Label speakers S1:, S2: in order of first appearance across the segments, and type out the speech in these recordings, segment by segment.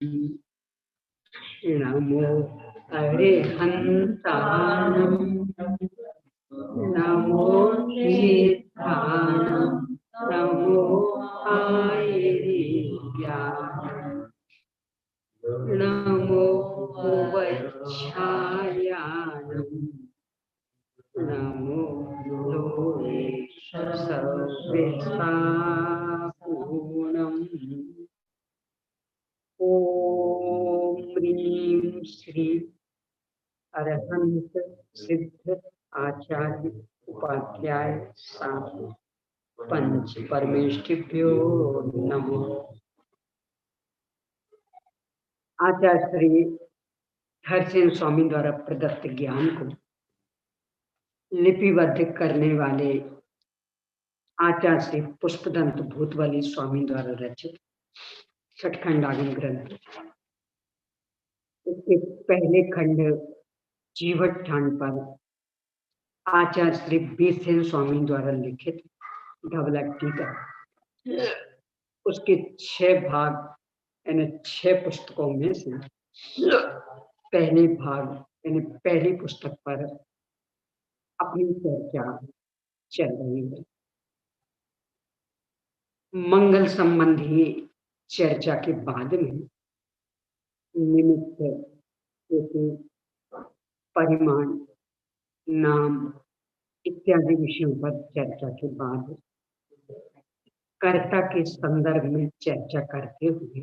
S1: नमो अरिहन्ताणं नमो तीर्थाणं नमो आयिर्याणं नमो वच्छायाणं नमो लोके सर्वेशापूर्णम् ओम ह्रीं श्री अरहंत सिद्ध आचार्य उपाध्याय साधु पंच परमेष्ठिभ्यो नमो। आचार्य श्री हरसेन स्वामी द्वारा प्रदत्त ज्ञान को लिपिबद्ध करने वाले आचार्य श्री पुष्पदंत भूतवाली स्वामी द्वारा रचित छठखंडागम ग्रंथ, इसके पहले खंड जीवट ठाण पर आचार्य श्री बीरसेन स्वामी द्वारा लिखित धवला टीका, उसके 6 भाग यानी 6 पुस्तकों में से पहले भाग यानी पहली पुस्तक पर अपनी चर्चा चल रही है। मंगल संबंधी चर्चा के बाद में निमित्त, परिमाण, नाम इत्यादि विषयों पर चर्चा के बाद कर्ता के संदर्भ में चर्चा करते हुए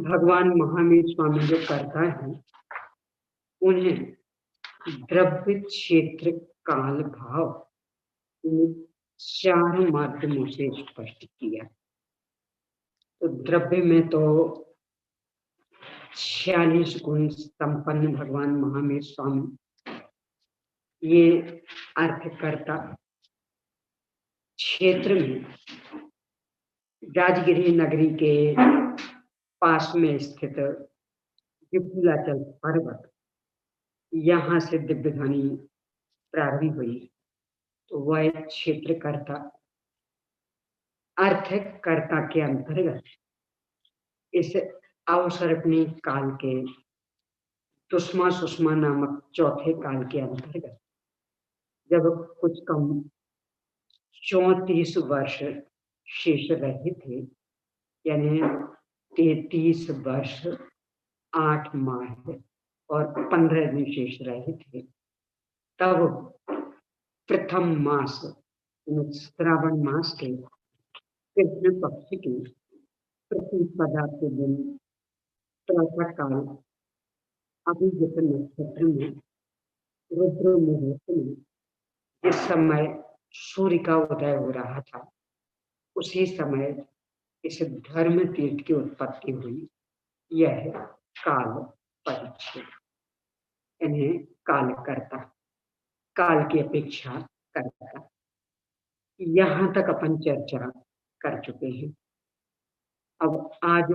S1: भगवान महावीर स्वामी जो कर्ता है उन्हें द्रव्य, क्षेत्र, काल, भाव इन 4 माध्यमों से स्पष्ट किया। तो द्रव्य में तो 46 गुण संपन्न भगवान महावीर स्वामी ये अर्थकर्ता। क्षेत्र में राजगिरी नगरी के पास में स्थित विपुलाचल पर्वत, यहाँ से दिव्य ध्वनि प्रारंभ हुई, तो वह क्षेत्रकर्ता। अर्थकर्ता के अंतर्गत इस अवसर्पणी काल के दुष्मा सुषमा नामक चौथे काल के अंतर्गत जब कुछ कम 34 वर्ष शेष रहे थे, यानी 33 वर्ष 8 माह और 15 दिन शेष रहे थे, तब प्रथम मास श्रावण मास के कृष्ण पक्ष की प्रतिपदा के दिन प्रातः काल अभिजित नक्षत्र में रुद्र मुहूर्त में जिस समय सूर्य का उदय हो रहा था, उसी समय इस धर्म तीर्थ की उत्पत्ति हुई। यह काल परिच्छेद, इन्हें कालकर्ता, काल की अपेक्षा करता। यहाँ तक अपन चर्चा कर चुके हैं। अब आज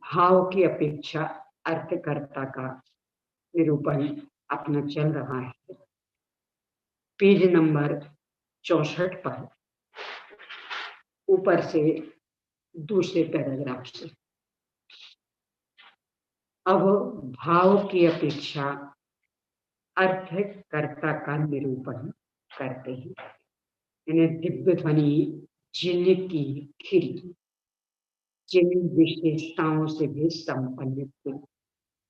S1: भाव की अपेक्षा अर्थकर्ता का निरूपण अपना चल रहा है। पेज नंबर 64 पर ऊपर से दूसरे पैराग्राफ से अब भाव की अपेक्षा अर्थकर्ता का निरूपण करते हैं। इन्हें दिव्य ध्वनि जिनकी खिरी, जिन विशेषताओं से भी संपन्न,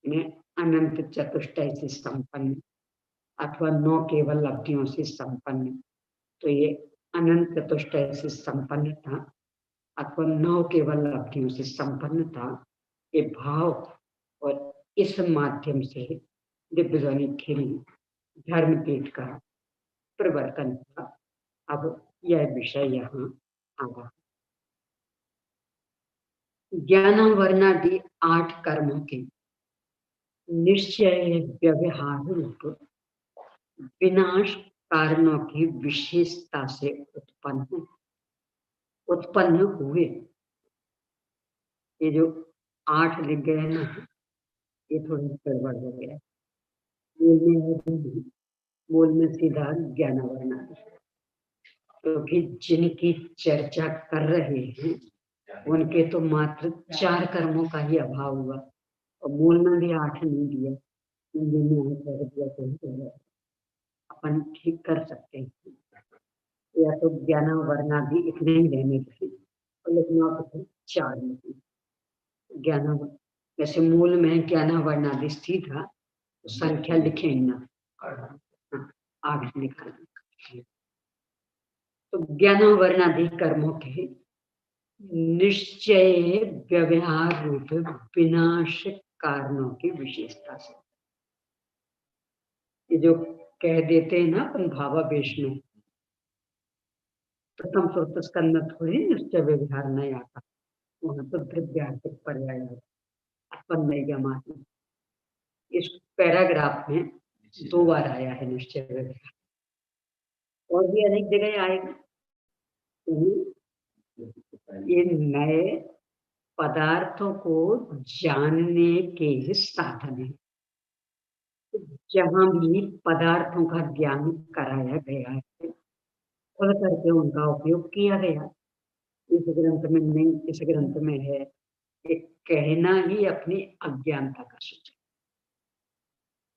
S1: इन्हें अनंत चतुष्टय से संपन्न अथवा 9 केवल लब्धियों से संपन्न, तो ये अनंत चतुष्टय से संपन्न था अथवा 9 केवल लब्धियों से संपन्न था। ये भाव और इस माध्यम से दिव्य ध्वनि खिली धर्मपीठ का प्रवर्तन था। अब यह विषय यहाँ आगा। ज्ञानावरणादि 8 कर्मों के निश्चय व्यवहार रूप विनाश कारणों की विशेषता से उत्पन्न हुए। ये जो 8 लिख गए ना, ये थोड़ी गड़बड़ हो गया। मूल में सीधा ज्ञानावरणादि, क्योंकि जिनकी चर्चा कर रहे हैं उनके तो मात्र 4 कर्मों का ही अभाव हुआ और मूल में भी 8 नहीं दिया। हिंदी में 8 रख दिया तो ही तो है। अपन ठीक कर सकते हैं, या तो ज्ञानावर्णादि इतने ही रहने थे, लेकिन आप 4 नहीं। ज्ञान जैसे मूल में ज्ञानावर्णादि स्थित था, तो संख्या लिखे ना, 8 लिखा। तो ज्ञानावर्णादि कर्मों के निश्चय व्यवहार रूप विनाश कारणों की विशेषता से, ये जो कह देते हैं ना अपन भावावेश में, प्रथम सूत्र स्कंद में थोड़ी निश्चय व्यवहार नहीं आता, वहां तो द्रव्यार्थिक पर्याय अपन नहीं गमाते। इस पैराग्राफ में 2 बार आया है निश्चय व्यवहार, और भी अनेक जगह आएगा। ये नए पदार्थों को जानने के साधन है। जहां भी पदार्थों का ज्ञान कराया गया है, खुल करके उनका उपयोग किया गया। इस ग्रंथ में नहीं, इस ग्रंथ में है, एक कहना ही अपनी अज्ञानता का सूचक।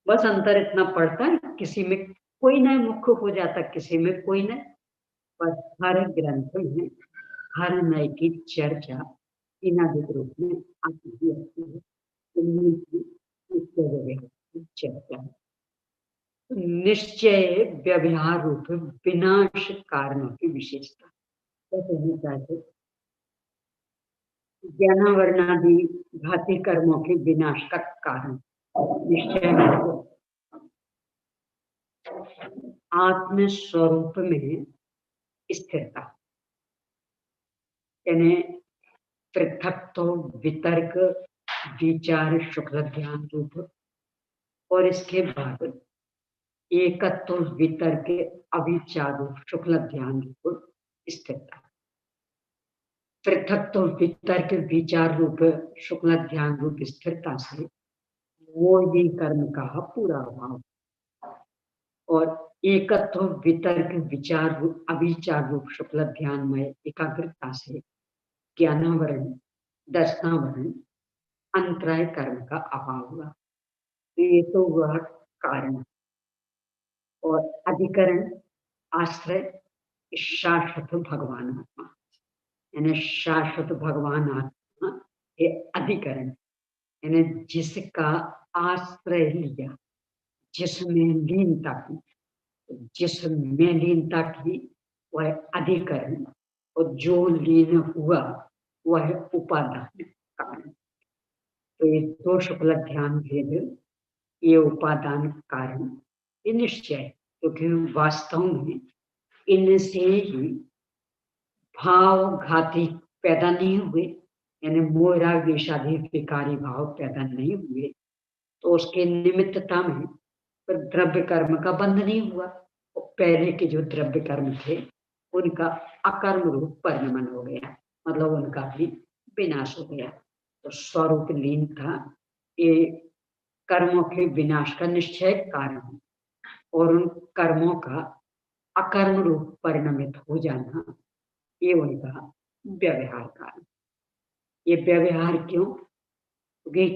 S1: बस अंतर इतना पड़ता है, किसी में कोई नए मुख्य हो जाता, किसी में कोई नए, पर हर ग्रंथ में हर नए की चर्चा इनादिक रूप में आती ही आती है। चर्चा निश्चय व्यवहार रूप विनाश कारणों की विशेषता ज्ञानावर्णादि घाती कर्मों के विनाश का कारण निश्चय आत्म स्वरूप में स्थिरता, यानी पृथक वितर्क विचार शुक्ल ध्यान रूप, और इसके बाद एकत्व वितर्क अविचार रूप शुक्ल ध्यान रूप स्थिरता। पृथक वितर्क विचार रूप शुक्ल ध्यान रूप स्थिरता से वो ही कर्म का पूरा अभाव, और एकत्व वितर्क विचार रूप अविचार रूप शुक्ल ध्यान में एकाग्रता से ज्ञानावरण दर्शनावरण अंतराय कर्म का अभाव हुआ। तो ये तो वह कारण, और अधिकरण आश्रय शाश्वत भगवान आत्मा, यानी शाश्वत भगवान आत्मा ये अधिकरण, यानी जिसका आश्रय लिया, जिसमें लीनता की, जिसमें लीनता की वह अधिकरण, और जो लीन हुआ वह उपादान कारण। तो ये 2 शुक्ल ध्यान भेद, ये उपादान कारण, ये निश्चय, क्योंकि वास्तव में इनसे ही भाव घाती पैदा नहीं हुए, यानी मोह राग विषादी विकारी भाव पैदा नहीं हुए, तो उसके निमित्तता में पर द्रव्य कर्म का बंध नहीं हुआ। पहले के जो द्रव्य कर्म थे उनका अकर्म रूप परिणमन हो गया, मतलब उनका भी विनाश हो गया। तो स्वरूप लीन था, ये कर्मों के विनाश का निश्चय कारण, और उन कर्मों का अकर्म रूप परिणमित हो जाना ये उनका व्यवहार कारण। ये व्यवहार क्यों? क्योंकि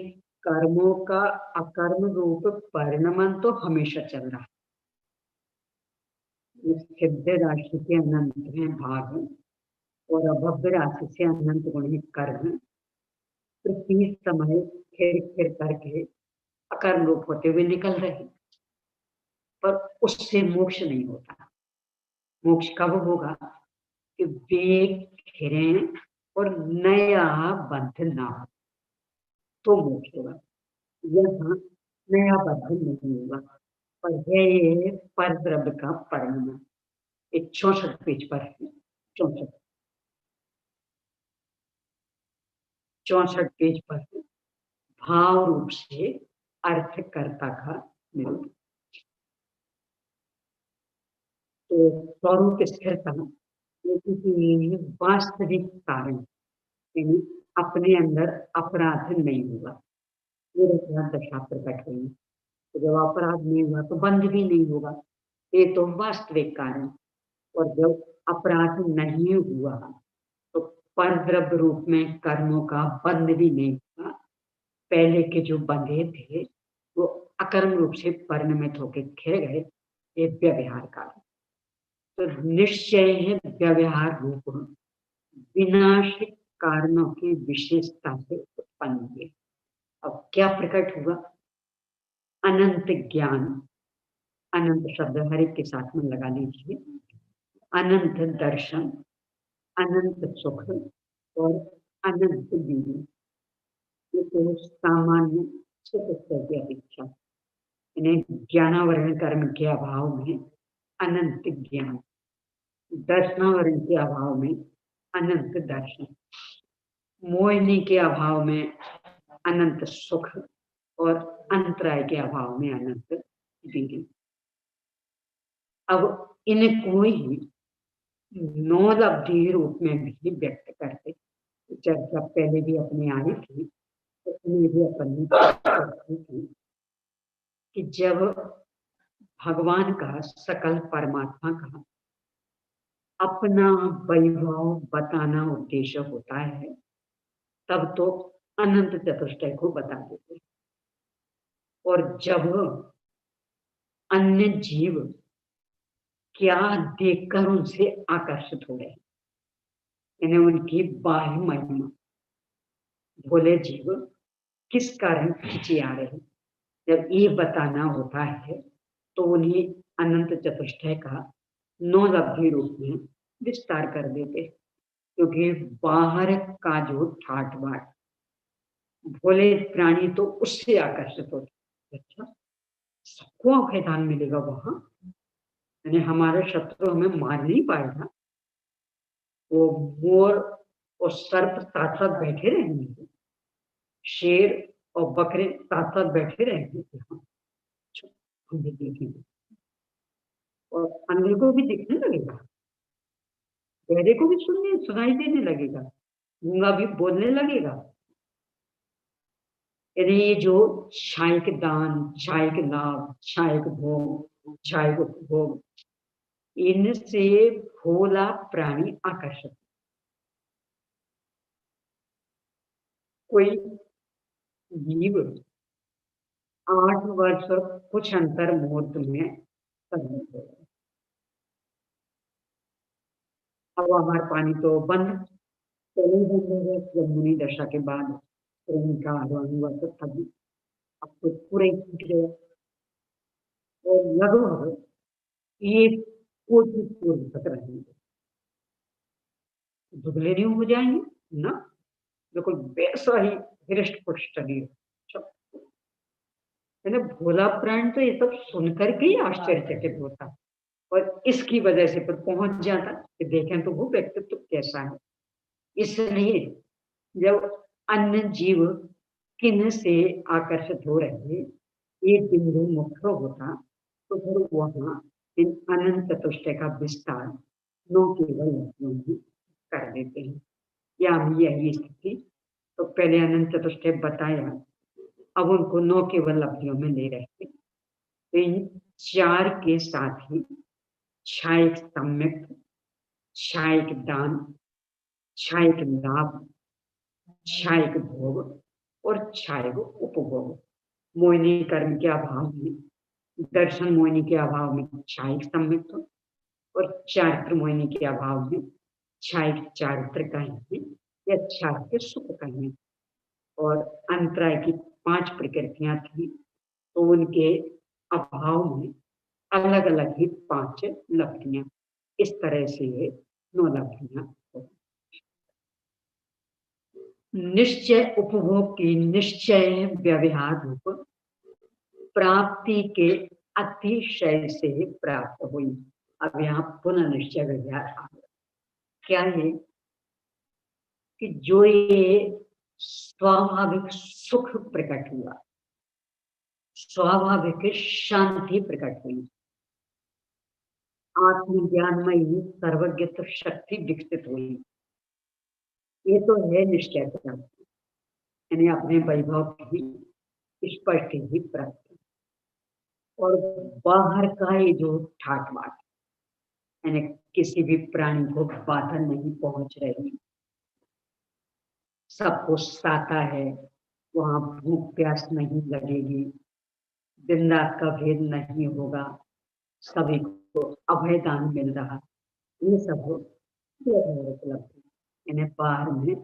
S1: कर्मों का अकर्म रूप परिणमन तो हमेशा चल रहा है। सिद्ध राशि के अनंत में भाग और अभव्य राशि से अनंत गुणी कर्म प्रति समय फिर करके अकर्म रूप होते हुए निकल रहे, पर उससे मोक्ष नहीं होता। मोक्ष कब होगा? कि वेग फिरें और नया बंध ना हो, तो मोक्ष होगा। यहाँ नया बंधन नहीं होगा, पर ये पर द्रव्य का परिणाम 64 पेज पर है। 64 पेज पर भाव रूप से अर्थकर्ता का निरूपण। तो स्वरूप स्थिरता किसी वास्तविक कारण, यानी अपने अंदर अपराध नहीं हुआ, ये दशा प्रकट हुई। तो जब अपराध नहीं हुआ तो बंध भी नहीं होगा, ये तो वास्तविक कारण। और जब अपराध नहीं हुआ तो परद्रव्य रूप में कर्मों का बंध भी नहीं हुआ। पहले के जो बंधे थे वो अकर्म रूप से परिणमित होकर खिल गए। ये व्यवहार का तो निश्चय है व्यवहार रूप विनाशिक कारणों की विशेषता से उत्पन्न हुए। अब क्या प्रकट हुआ? अनंत ज्ञान। अनंत शब्द हर एक के साथ में लगा लीजिए। अनंत दर्शन, अनंत सुख और अनंत वीर्य। ये तो सामान्य चिकित्सा की अपेक्षा, इन्हें ज्ञानावरण कर्म के अभाव में अनंत ज्ञान, दर्शनावरण के अभाव में अनंत दर्शन, मोहिनी के अभाव में अनंत सुख और अंतराय के अभाव में अनंत वीर्य। अब इनको ही नौलब्धि रूप में भी व्यक्त करते। चर्चा पहले भी अपनी आई थी, उसमें भी अपनी करती थी कि जब भगवान का, सकल परमात्मा का अपना वैभव बताना उद्देश्य होता है, तब तो अनंत चतुष्टय को बता देते। और जब अन्य जीव क्या देखकर उनसे आकर्षित हो रहे, यानी उनकी बाह्य महिमा, भोले जीव किस कारण खिंचे आ रहे, जब ये बताना होता है तो उन्हें अनंत चतुष्टय का नौलब्धि रूप में विस्तार कर देते। क्योंकि बाहर का जो ठाट बाट, भोले प्राणी तो उससे आकर्षित होते। अच्छा, सबको आख्यान मिलेगा वहां, यानी हमारे शत्रु हमें मार नहीं पाएगा। वो मोर और सर्प साथ साथ बैठे रहेंगे, शेर और बकरे साथ साथ बैठे रहेंगे, हम भी देखेंगे और अंधे को भी दिखने लगेगा, बहरे को भी सुनाई देने लगेगा, गूंगा भी बोलने लगेगा। यानी ये जो क्षायिक दान, क्षायिक लाभ, क्षायिक भोग, क्षायिक उपभोग, इनसे भोला प्राणी आकर्षित। कोई जीव 8 वर्ष कुछ अंतर मुहूर्त में परिणत हो, अब हमारा पानी तो बंद, पहले ही बंद हो गया जब मुनि दशा के बाद प्रेम का आह्वान हुआ तो तभी। अब तो पूरा ही टूट गया और लगभग ये कोटि पूर्व तक रहेंगे, दुबले नहीं हो जाएंगे ना, बिल्कुल वैसा ही हृष्ट पुष्ट शरीर। है ना, भोला प्राण तो ये सब सुनकर के ही आश्चर्यचकित होता और इसकी वजह से पर पहुंच जाता कि देखें तो वो व्यक्तित्व कैसा है। इसलिए जब अन्य जीव किन से आकर्षित हो रहे, एक बिंदु मुख्य होता तो फिर वहां इन अनंत चतुष्टय का विस्तार नौ केवल लक्ष्यों में कर देते हैं। या हम यही स्थिति तो पहले अनंत चतुष्टय बताया, अब उनको नौ केवल लब्धियों में ले रहे। तो इन चार के साथ ही क्षायिक सम्यक, क्षायिक दान, क्षायिक लाभ, क्षायिक भोग और क्षायिक उपभोग, मोहिनी कर्म के अभाव में, दर्शन मोहिनी के अभाव में क्षायिक सम्यक और चारित्र मोहिनी के अभाव में क्षायिक चारित्र कहेंगे या क्षायिक सुख कहेंगे। और अंतराय की 5 प्रकृतियां थी तो उनके अभाव में अलग अलग ही 5 लब्धियां, इस तरह से ये 9 लब्धियां। निश्चय उपभोग की निश्चय व्यवहार रूप प्राप्ति के अतिशय से प्राप्त हुई। अब यहाँ पुनः निश्चय व्यवहार आ गया। क्या है कि जो ये स्वाभाविक सुख प्रकट हुआ, स्वाभाविक शांति प्रकट हुई, आत्मज्ञानमयी सर्वज्ञत्व शक्ति विकसित हुई, ये तो है निश्चय प्राप्ति, यानी अपने वैभव की स्पष्ट ही प्राप्ति। और बाहर का ये जो ठाट बाट, यानी किसी भी प्राणी को बाधा नहीं पहुंच रही, सबको सताता है, वहां भूख प्यास नहीं लगेगी, दिन रात का भेद नहीं होगा, सभी को अभय दान मिल रहा, ये सब उपलब्धि, इन्हें बाहर में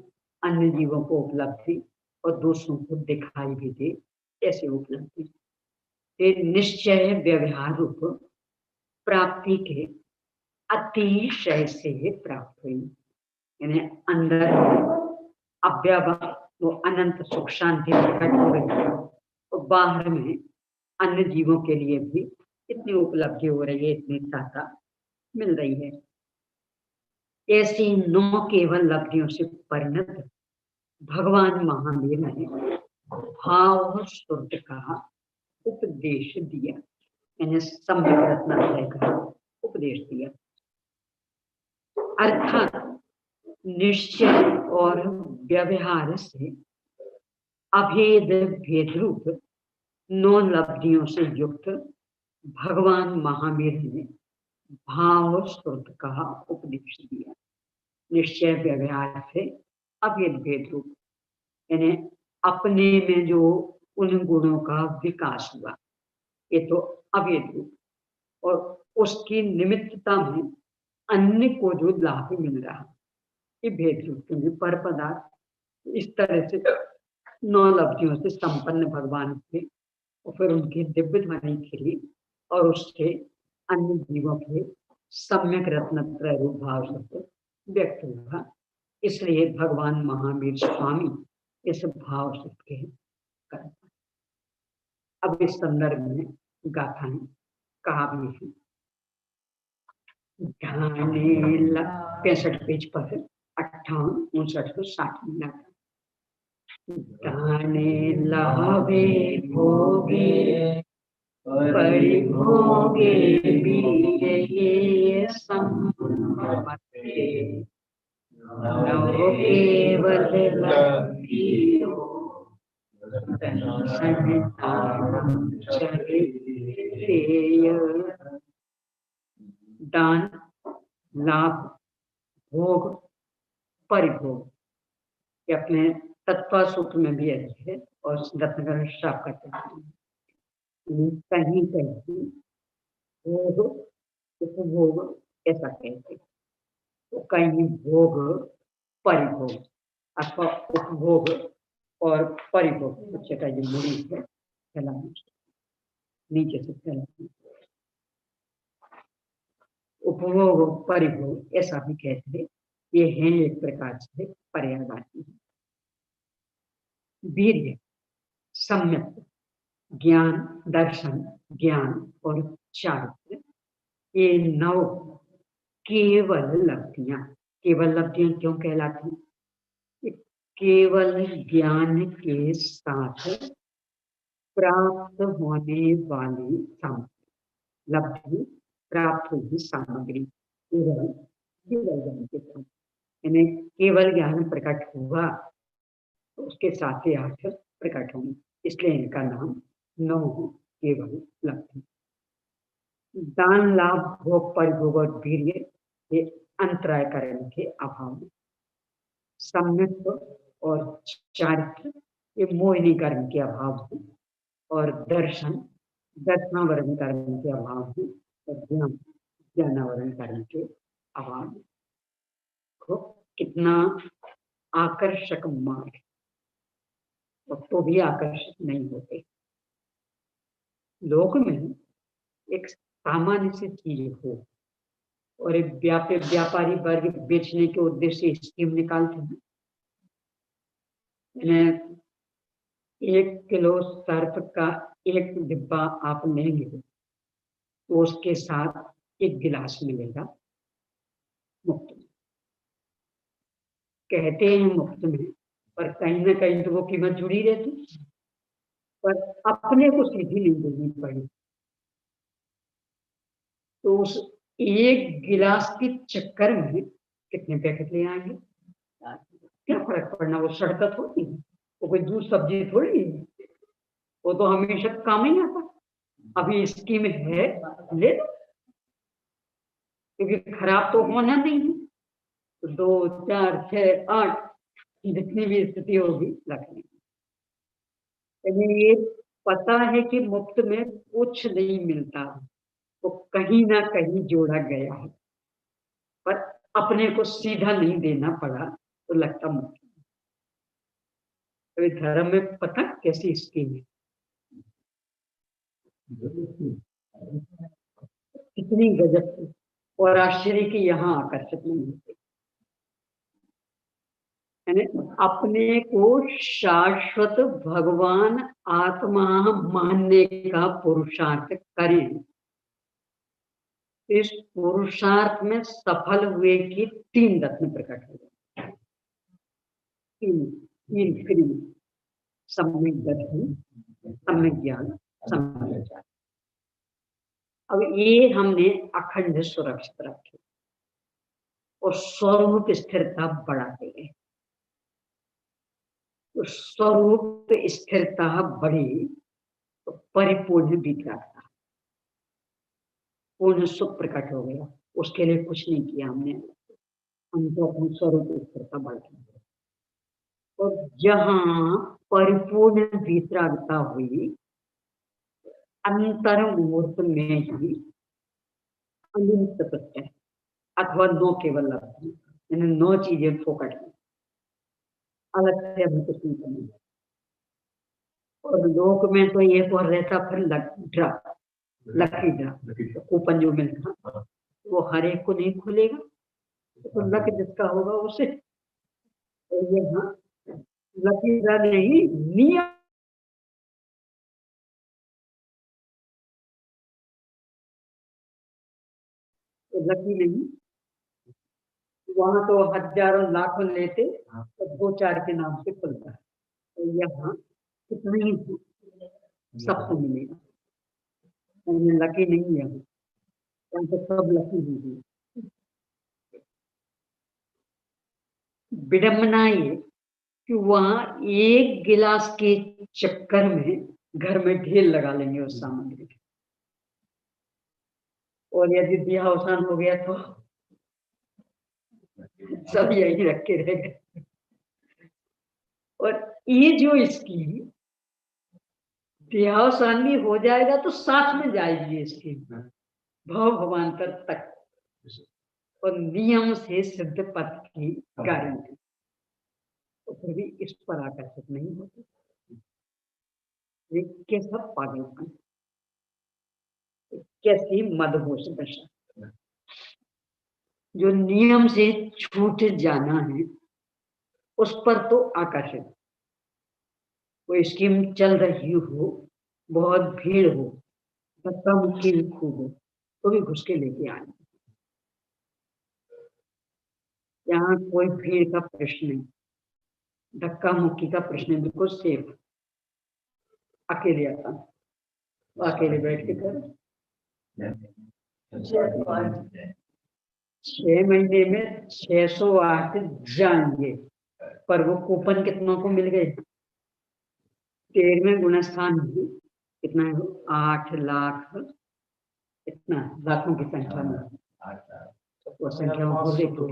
S1: अन्य जीवों को उपलब्धि और दूसरों को दिखाई भी दे, ऐसे उपलब्धि। ये निश्चय व्यवहार रूप प्राप्ति के अतिशय से प्राप्त हुई, इन्हें अंदर अव्यवहार वो अनंत सुख शांति प्रकट हो रही है, और बाहर में अन्य जीवों के लिए भी इतनी उपलब्धि हो रही है, इतनी सहायता मिल रही है। ऐसी 9 केवल लब्धियों से परिणत भगवान महावीर ने भाव शुद्ध का उपदेश दिया, यानी सम्यक रत्नात्रय का उपदेश दिया। अर्थात निश्चय और व्यवहार से अभेद भेद रूप 9 लब्धियों से युक्त भगवान महावीर ने भाव शुद्ध का उपदेश दिया। निश्चय व्यवहार से अभेद भेद रूप, यानी अपने में जो उन गुणों का विकास हुआ, ये तो अभेद रूप, और उसकी निमित्तता में अन्य को जो लाभ मिल रहा, ये भेद रूप, क्योंकि पर पदार्थ इस तरह से 9 लब्धियों से संपन्न भगवान थे, और फिर उनकी दिव्य ध्वनि खिली और उससे अन्य जीवों के सम्यक रत्नत्रय रूप भाव शब्द व्यक्त हुआ। इसलिए भगवान महावीर स्वामी इस भाव शब्द के कर्ता। अब इस संदर्भ में गाथाएं कहा भी है। 65 पेज पर 58, 59 को 60 मिला। गाने लावे भोगे परिभोगे बीजे सम्मते, नव केवल लब्धियो दान, लाभ, भोग, परिभोग, ये अपने तत्व सूत्र में भी ऐसे है, और रत्नगर श्राप करते हैं। कहीं कहीं भोग उपभोग ऐसा कहते हैं, तो कहीं भोग परिभोग अथवा उपभोग और परिभोग, बच्चे का जो मुड़ी है फैलाना, नीचे से फैलाना, उपभोग परिभोग ऐसा भी कहते हैं। ये है एक प्रकार से पर्यायवाची। वीर्य, सम्यक, ज्ञान, दर्शन, ज्ञान और चारित्र, ये 9 केवल लब्धियां। केवल लब्धियां क्यों कहलाती? केवल ज्ञान के साथ प्राप्त होने वाली सामग्री, लब्धि प्राप्त हुई सामग्री, केवल ज्ञान के साथ, यानी केवल ज्ञान प्रकट हुआ तो उसके साथ ही अर्थ प्रकट होंगे, इसलिए इनका नाम 9 केवल लब्धि। दान, लाभ, भोग, परिभोग और वीर्य, ये अंतराय करण के अभाव में। सम्यक और चारित्र, ये मोहिनी कर्म के अभाव में, और दर्शन, दर्शनावरण कर्म के अभाव में, और ज्ञान, ज्ञानावरण कर्म के अभाव में। कितना आकर्षक मार्ग, तो भी आकर्षित नहीं होते। लोक में एक सामान्य सी चीज हो और एक व्यापारी वर्ग बेचने के उद्देश्य से स्कीम निकालते हैं। 1 किलो सर्फ का 1 डिब्बा आप लेंगे तो उसके साथ 1 गिलास मिलेगा मुफ्त में। कहते हैं मुफ्त में, पर कहीं ना कहीं तो वो कीमत जुड़ी रहती, पर अपने को सीधी नहीं देनी पड़ी, तो उस 1 गिलास के चक्कर में कितने पैकेट ले आएंगे, क्या फर्क पड़ना? वो सड़का थोड़ी है, वो कोई दूध सब्जी थोड़ी है, वो तो हमेशा काम ही आता। अभी स्कीम है, ले लो, क्योंकि खराब तो होना नहीं है। 2, 4, 6, 8 जितनी भी स्थिति होगी लख लेंगे। ये पता है कि मुफ्त में कुछ नहीं मिलता, वो कहीं ना कहीं जोड़ा गया है, पर अपने को सीधा नहीं देना पड़ा तो लगता मुफ्त। तो धर्म में पता कैसी स्कीम है, कितनी गजब की, और आश्चर्य की यहाँ आकर्षित नहीं होते। यानी अपने को शाश्वत भगवान आत्मा मानने का पुरुषार्थ करें, इस पुरुषार्थ में सफल हुए कि 3 रत्न प्रकट हो गए। तीन क्रिया, सम्यक दर्शन, सम्यक ज्ञान, सम्यक विचार। अब ये हमने अखंड सुरक्षित रखे और स्वरूप स्थिरता बढ़ाते गए। तो स्वरूप स्थिरता बढ़ी तो परिपूर्ण वितरागता, पूर्ण सुख प्रकट हो गया। उसके लिए कुछ नहीं किया हमने, हम तो अपनी स्वरूप स्थिरता बढ़ गई। और जहां परिपूर्ण वितरागता हुई, अंतर मुहूर्त में ही अनंत प्रत्यय अथवा 9 केवल लक्षण, यानी 9 चीजें फोकट है, अलग से हमें कुछ नहीं करना। और लोक में तो एक और रहता फिर लकी ड्रा, कूपन जो मिलता वो हर एक को नहीं खुलेगा, तो लक जिसका होगा उसे। तो यहाँ लकी ड्रा नहीं, नियम तो लकी नहीं, वहां तो हजारों लाखों लेते तो 2-4 के नाम से खुलता है। तो यहाँ कितना ही सबको मिलेगा, लकी नहीं है, तो सब लकी होगी। विडम्बना ये कि वहां एक गिलास के चक्कर में घर में ढेर लगा लेंगे उस सामग्री के, और यदि दिया अवसान हो गया तो सब यही रख के रह गए। और ये जो स्कीम देहावसान भी हो जाएगा तो साथ में जाएगी स्कीम भव भवांतर तक, और नियम से सिद्ध पथ की गारंटी। तो फिर भी इस पर आकर्षित नहीं होते, ये कैसा पागलपन, कैसी मदहोश दशा। जो नियम से छूट जाना है उस पर तो आकर्षित, कोई स्कीम चल रही हो, बहुत भीड़ हो, धक्का मुक्की भी खूब हो, तो भी घुस के लेके आए। यहाँ कोई भीड़ का प्रश्न नहीं, धक्का मुक्की का प्रश्न है, बिल्कुल सेफ। अकेले आता तो अकेले बैठ के करो। 6 महीने में 608 जाएंगे, पर वो कूपन कितनों को मिल गए? 13वें गुणस्थान कितना है? 8 लाख, इतना लाखों की संख्या में, वो संख्या बोले तो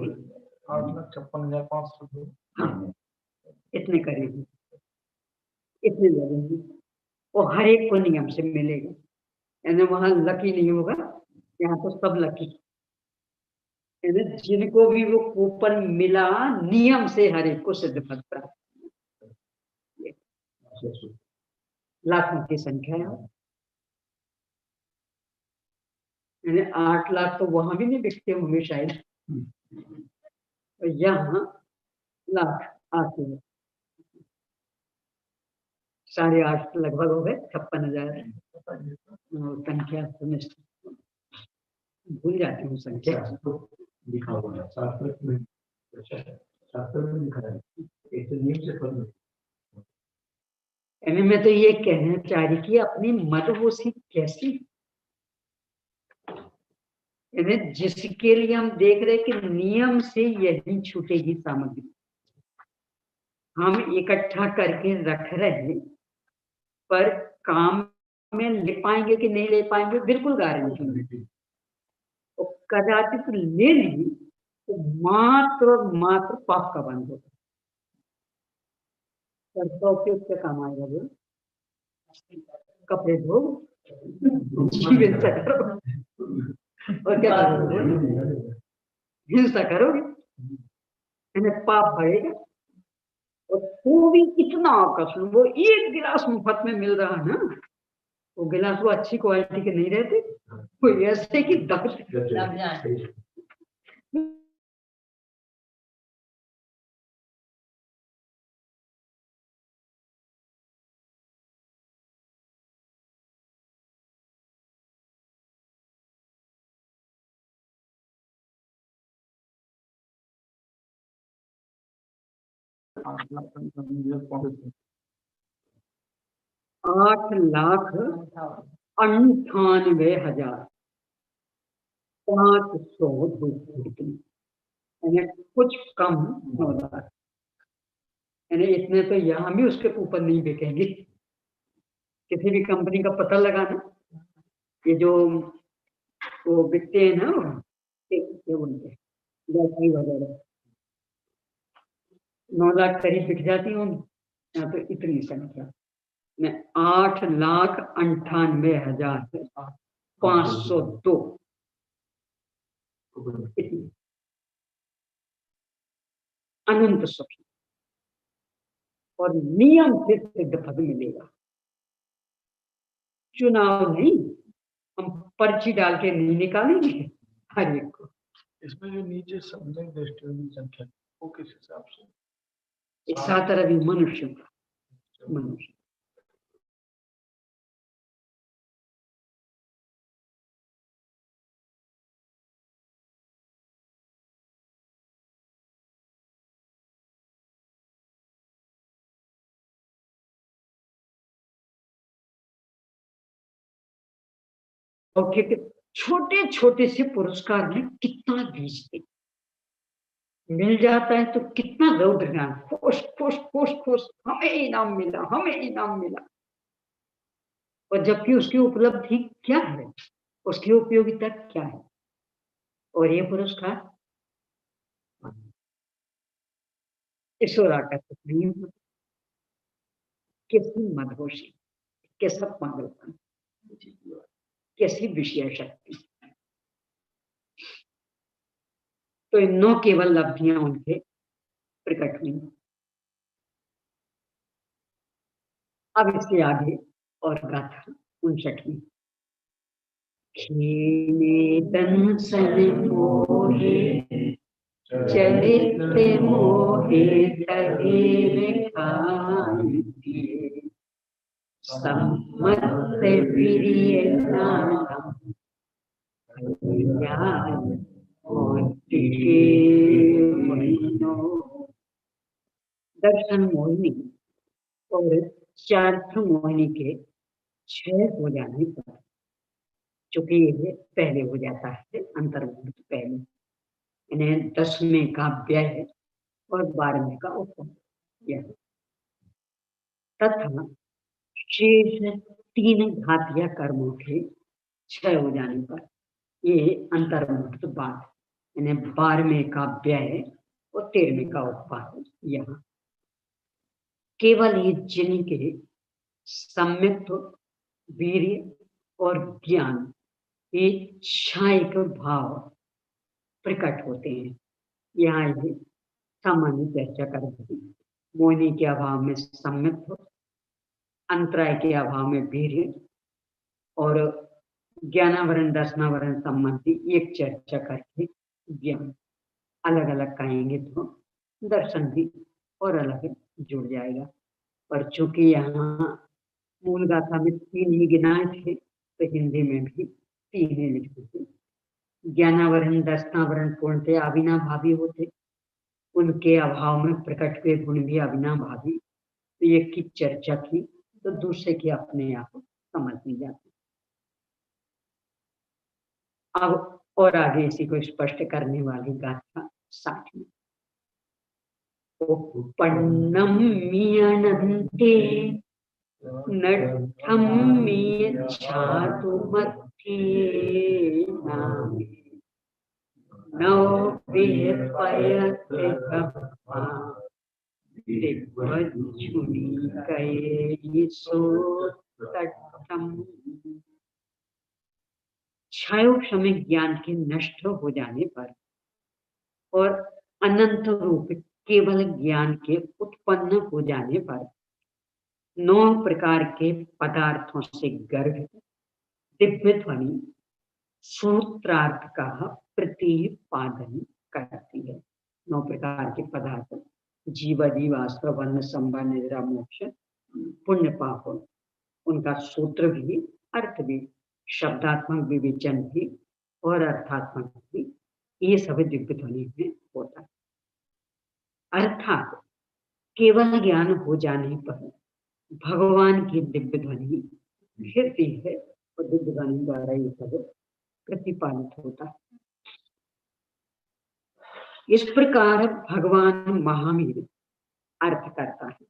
S1: 8,56,500। हाँ, इतने करीब, इतने लगेंगे, वो हर एक को नियम से मिलेगा। यानी वहां लकी नहीं होगा, यहाँ तो सब लकी। यानी जिनको भी वो कूपन मिला, नियम से हर एक को सिद्ध फल प्राप्त, लाखों की संख्या है। यानी 8 लाख तो वहां भी नहीं बिकते होंगे शायद, तो यहाँ लाख 8 लाख, 8.5 लगभग हो गए, 56,000 संख्या सुनिश्चित, भूल जाती हूँ संख्या। लिखा हुआ है शास्त्र में, लिखा है यानी मैं तो ये कहना चाह रही कि अपनी मदहोशी कैसी, यानी जिसके लिए हम देख रहे कि नियम से यही छूटेगी सामग्री, हम इकट्ठा करके रख रहे, पर काम में ले पाएंगे कि नहीं ले पाएंगे बिल्कुल गारंटी नहीं। तो कदाचित ले ली तो मात्र और मात्र पाप का बंध होगा, सर्फ का उपयोग क्या काम आएगा? वो कपड़े धो, जीवन से करो, और क्या करोगे? हिंसा करोगे, इन्हें पाप बढ़ेगा। और वो भी इतना आकर्षण, वो एक गिलास मुफ्त में मिल रहा है ना, वो गिलास वो अच्छी क्वालिटी के नहीं रहते, वो ऐसे कि दब जाए। 8,98,500 यानी कुछ कम 9 लाख, यानी इतने तो यहाँ भी उसके ऊपर नहीं बिकेंगे। किसी भी कंपनी का पता लगाना, ये जो वो बिकते हैं ना, क्या बोलते हैं, बैटरी वगैरह, 9 लाख करीब बिक जाती होंगी। यहाँ तो इतनी संख्या में 8,98,502 इतनी अनंत सुखी और नियम से सिद्ध पद मिलेगा। चुनाव नहीं, हम पर्ची डाल के नहीं निकालेंगे हर एक को।
S2: इसमें जो नीचे सम्यक दृष्टि की संख्या वो किस हिसाब से?
S1: 7 अरबी मनुष्य मनुष्य और छोटे छोटे से पुरस्कार में कितना बीजते मिल जाता है, तो कितना रौद्र ज्ञान, खुश खुश खुश खुश, हमें इनाम मिला, हमें इनाम मिला। और जबकि उसकी उपलब्धि क्या है, उसकी उपयोगिता क्या है, और ये पुरस्कार ईश्वर आकर नहीं होता। कैसी मदहोशी, कैसा पागलपन, कैसी विषय शक्ति। तो इन 9 केवल लब्धियां उनके प्रकट हुई। अब इससे आगे और गाथा 59। खीने दंसन मोहे चरित्र मोहे तहेर खांति सम्मत प्रिय नाम दर्शन मोहिनी और चारित्र मोहिनी के क्षय हो जाने पर, चूंकि ये पहले हो जाता है अंतर्मुख पहले, इन्हें 10वें का व्यय और 12वें का उपयोग, तथा शेष 3 घातीय कर्मों के क्षय हो जाने पर ये अंतर्मुक्त बाद, इन्हें 12वें का व्यय और 13वें का उत्पाद। यहाँ केवल ये जिनके सम्यक वीर्य और ज्ञान ये क्षायिक भाव प्रकट होते हैं। यहाँ ये सामान्य चर्चा करती, मोहिनी के अभाव में सम्यक, अंतराय के अभाव में वीर्य और ज्ञानावरण दर्शनावरण संबंधी एक चर्चा करके ज्ञान अलग अलग कहेंगे तो दर्शन भी और अलग जुड़ जाएगा। पर चूंकि यहाँ मूल गाथा में 3 ही गिनाए थे, तो हिंदी में भी 3 ही लिखे थे। ज्ञानावरण दर्शनावरण पूर्णतः अविनाभावी होते, उनके अभाव में प्रकट हुए गुण भी अविनाभावी। तो एक की चर्चा की तो दूसरे की अपने आप समझ नहीं जाती। अब और आगे इसी को स्पष्ट करने वाली गाथा 60 में। उपन्नम मियनन्ते नठम्मिय छातु मध्ये नामे नौ विपयते कप्पा दिग्वज्जुनी कये सोत्तटम। क्षयोक्षमिक ज्ञान के नष्ट हो जाने पर और अनंत रूप केवल ज्ञान के उत्पन्न हो जाने पर 9 प्रकार के पदार्थों से गर्भित दिव्य ध्वनि सूत्रार्थ का प्रतिपादन करती है। 9 प्रकार के पदार्थ जीवादि वास्तव वर्ण संभा निद्रा मोक्ष पुण्य पाप, उनका सूत्र भी अर्थ भी शब्दात्मक विवेचन भी और अर्थात्मक भी, ये सब दिव्य ध्वनि में होता है। अर्थात केवल ज्ञान हो जाने पर भगवान की दिव्य ध्वनि फिरती है और दिव्य ध्वनि द्वारा ये सब प्रतिपादित होता है। इस प्रकार भगवान महावीर अर्थ करता है,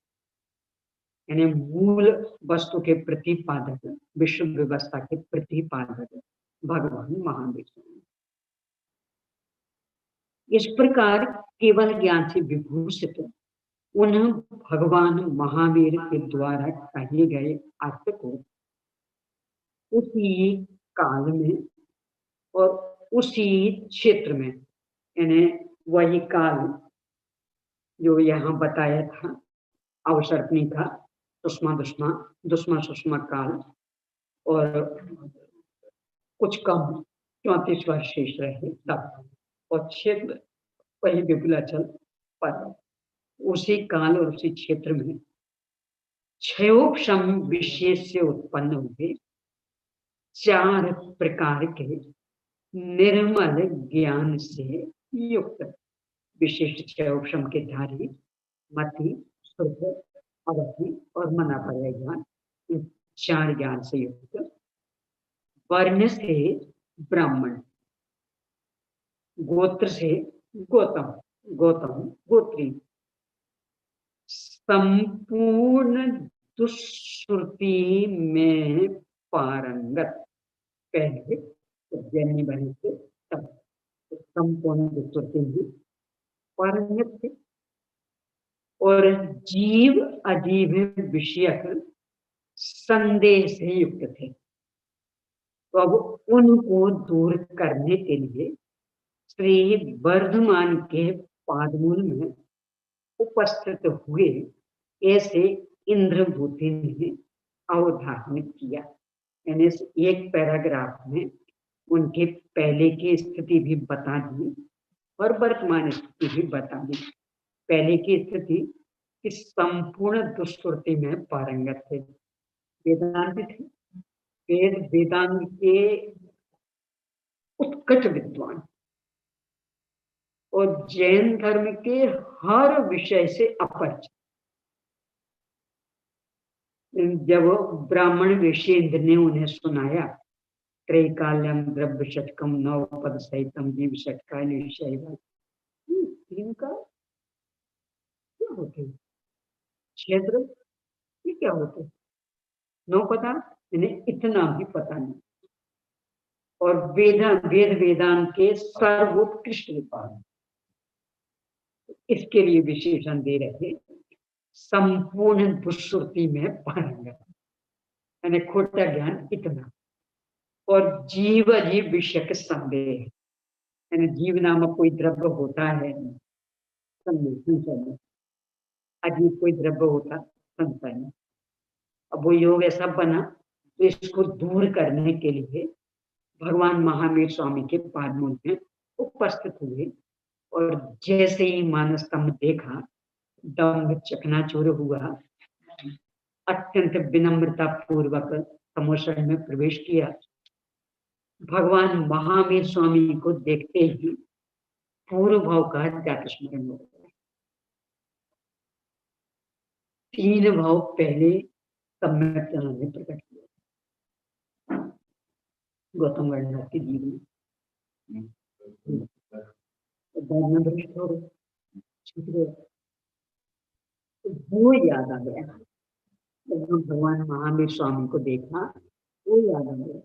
S1: यानी मूल वस्तु के प्रतिपादक, विश्व व्यवस्था के प्रतिपादक भगवान महावीर। इस प्रकार केवल ज्ञान से विभूषित उन भगवान महावीर के द्वारा कहे गए अर्थ को उसी काल में और उसी क्षेत्र में, यानी वही काल जो यहाँ बताया था अवसर्पणी का दुष्मा सुषमा काल, और कुछ कम 34 वर्ष शेष रहे तब, और क्षेत्र वही विपुलाचल पर उसी काल और उसी क्षेत्र में क्षयोक्षम विशेष से उत्पन्न हुए 4 प्रकार के निर्मल ज्ञान से युक्त विशिष्ट क्षयोक्षम के धारी मति, शुद्ध, अवधि और मनापर्य ज्ञान, इन 4 ज्ञान से युक्त वर्ण से ब्राह्मण, गोत्र से गौतम गोत्री, संपूर्ण दुश्रुति में पारंगत, पहले उज्जैनी बने थे तब संपूर्ण दुश्रुति में पारंगत थे, और जीव अजीव विषयक संदेह से युक्त थे। तो अब उनको दूर करने के लिए श्री वर्धमान के पादमूल में उपस्थित हुए ऐसे इंद्रभूति ने अवधारणित किया। यानी एक पैराग्राफ में उनके पहले की स्थिति भी बता दी और वर्तमान स्थिति भी बता दी। पहले की स्थिति कि संपूर्ण दुष्कृति में पारंगत थे, वेदांत थे, वेदांत के उत्कट विद्वान और जैन धर्म के हर विषय से अपरिचित। जब ब्राह्मण वेशेंद्र ने उन्हें सुनाया त्रैकाल्यम द्रव्य षटकम नवपद सहितम जीव षटका निश्चय, इनका क्या होते क्षेत्र, ये क्या होते 9 पदार्थ, इन्हें इतना भी पता नहीं, और वेद वेदांत के सर्वोत्कृष्ट विद्वान, इसके लिए विशेषण दे रहे संपूर्ण दुश्रुति में पारंगत, यानी खोटा ज्ञान इतना, और जीव अजीव विषय के संदेह, यानी जीव नामक कोई द्रव्य होता है संदेह, अजीब कोई द्रव्य होता संशय में। अब वो योग ऐसा बना तो इसको दूर करने के लिए भगवान महावीर स्वामी के पादमूल में उपस्थित हुए, और जैसे ही मानस स्तंभ देखा दम्भ चकनाचूर हुआ, अत्यंत विनम्रता पूर्वक समोषण में प्रवेश किया। भगवान महावीर स्वामी को देखते ही पूर्व भाव का जात स्मरण हो गया। 3 भाव पहले सम्यक ने प्रकट किया गौतम गणनाथ के जीवन वो याद आ गया। जब भगवान महावीर स्वामी को देखा वो याद आ गया,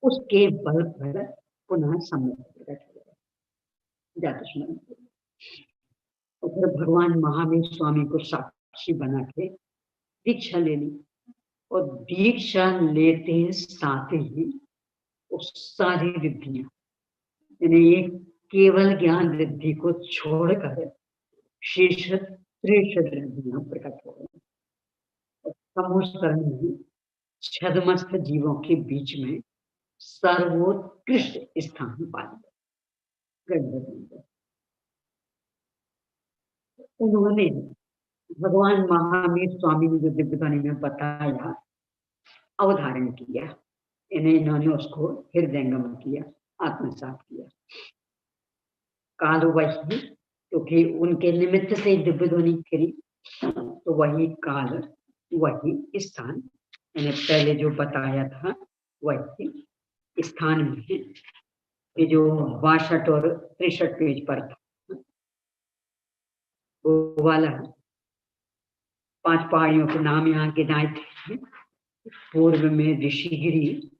S1: उसके बल पर पुनः सम्यक प्रकट हो गया जात स्मरण। और फिर भगवान महावीर स्वामी को साक्षी बना के दीक्षा ले ली, और दीक्षा लेते साथ ही वो सारी रिद्धियां, यानी ये केवल ज्ञान रिद्धि को छोड़कर शेष त्रिशद रिद्धियां प्रकट हो गई। समोस्तरण में छदमस्त जीवों के बीच में सर्वोत्कृष्ट स्थान पाया। उन्होंने भगवान महावीर स्वामी ने जो दिव्यवाणी में बताया, अवधारण किया, इन्होंने उसको हृदयंगम किया, आत्मसात किया। काल वही, क्योंकि उनके निमित्त से दिव्यध्वनि करी, तो वही काल वही स्थान, मैंने पहले जो बताया था वही स्थान में है। ये जो 62 और 63 पेज पर था वो वाला 5 पहाड़ियों के नाम यहाँ गिनाए थे। पूर्व में ऋषिगिरी,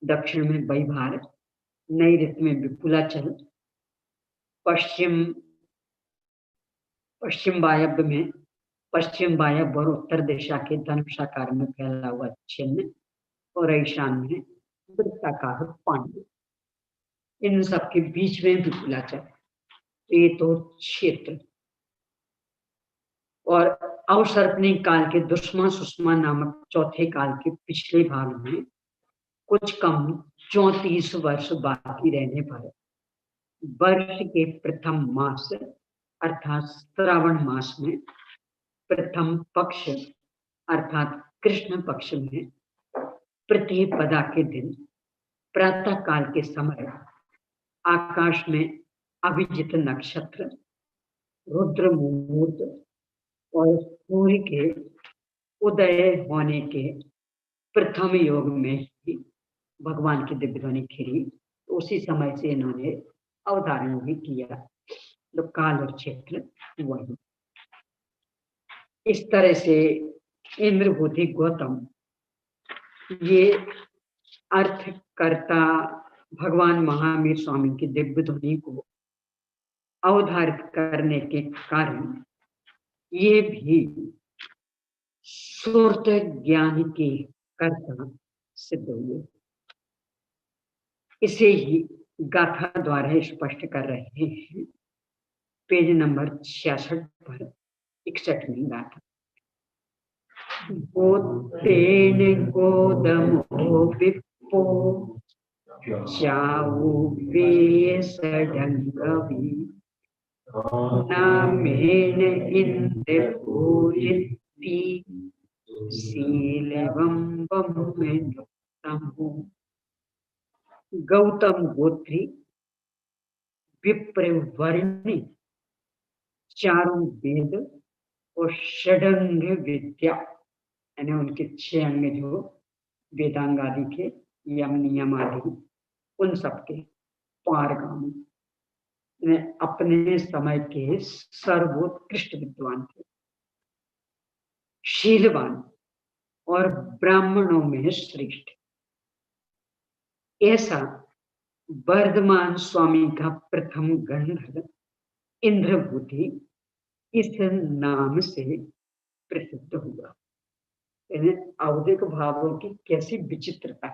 S1: दक्षिण में बैभार, नैऋत्य में विपुलाचल, पश्चिम वायव्य और उत्तर दिशा के धनुषाकार में फैला हुआ चिन्ह, और ईशान में वृत्ताकार पांडु। इन सबके बीच में विपुलाचल, ये तो क्षेत्र। और अवसर्पणी काल के दुष्मा सुषमा नामक चौथे काल के पिछले भाग में कुछ कम 34 वर्ष बाकी रहने पर वर्ष के प्रथम मास अर्थात श्रावण मास में प्रथम पक्ष अर्थात कृष्ण पक्ष में प्रतिपदा के दिन प्रातः काल के समय आकाश में अभिजित नक्षत्र, रुद्र मुहूर्त और सूर्य के उदय होने के प्रथम योग में ही भगवान की दिव्यध्वनि खिरी। तो उसी समय से इन्होंने अवधारण भी किया। तो काल और क्षेत्र वही। इस तरह से इंद्रभूति गौतम ये अर्थकर्ता भगवान महावीर स्वामी की दिव्यध्वनि को अवधारित करने के कारण ये भी सुरत ज्ञान के कर्ता सिद्ध हुए। इसे ही गाथा द्वारा स्पष्ट कर रहे हैं। पेज नंबर 66 पर 61वीं गाथा। गोतेन गोदमो विप्पो चावुपे सडंगवी नामेन इंद्रपूजिति शीलवं बमुक्तमो। गौतम गोत्री विप्रवर्णी चारों वेद और षडंग विद्या, यानी उनके 6 अंग जो वेदांग आदि के, यम नियम आदि, उन सबके पारगामी, अपने समय के सर्वोत्कृष्ट विद्वान थे, शीलवान और ब्राह्मणों में श्रेष्ठ। ऐसा वर्धमान स्वामी का प्रथम गंधर्व इंद्रभूति इस नाम से प्रसिद्ध हुआ। औदिक भावों की कैसी विचित्रता।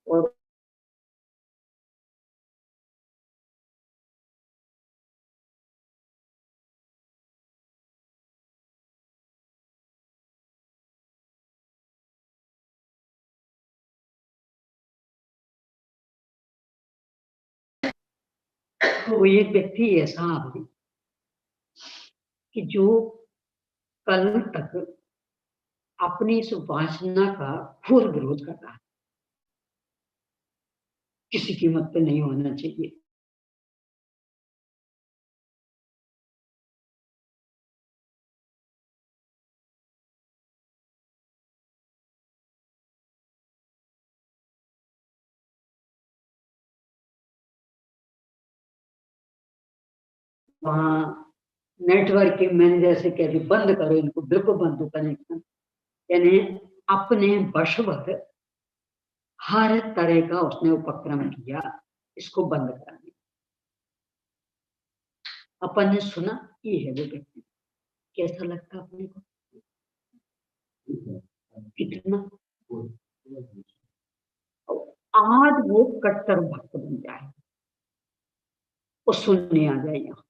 S1: और तो एक व्यक्ति ऐसा है कि जो कल तक अपनी इस वासना का घोर विरोध कर रहा है, किसी कीमत पे नहीं होना चाहिए। वहां नेटवर्क के मैनेजर से कह दी बंद करो इनको, बिल्कुल बंद हो कनेक्शन। यानी अपने वशवत हर तरह का उसने उपक्रम किया इसको बंद कराने। अपन ने सुना, ये है वो व्यक्ति, कैसा लगता अपने को? कितना? आज वो कट्टर भक्त बन जाए और सुनने आ जाए, यहाँ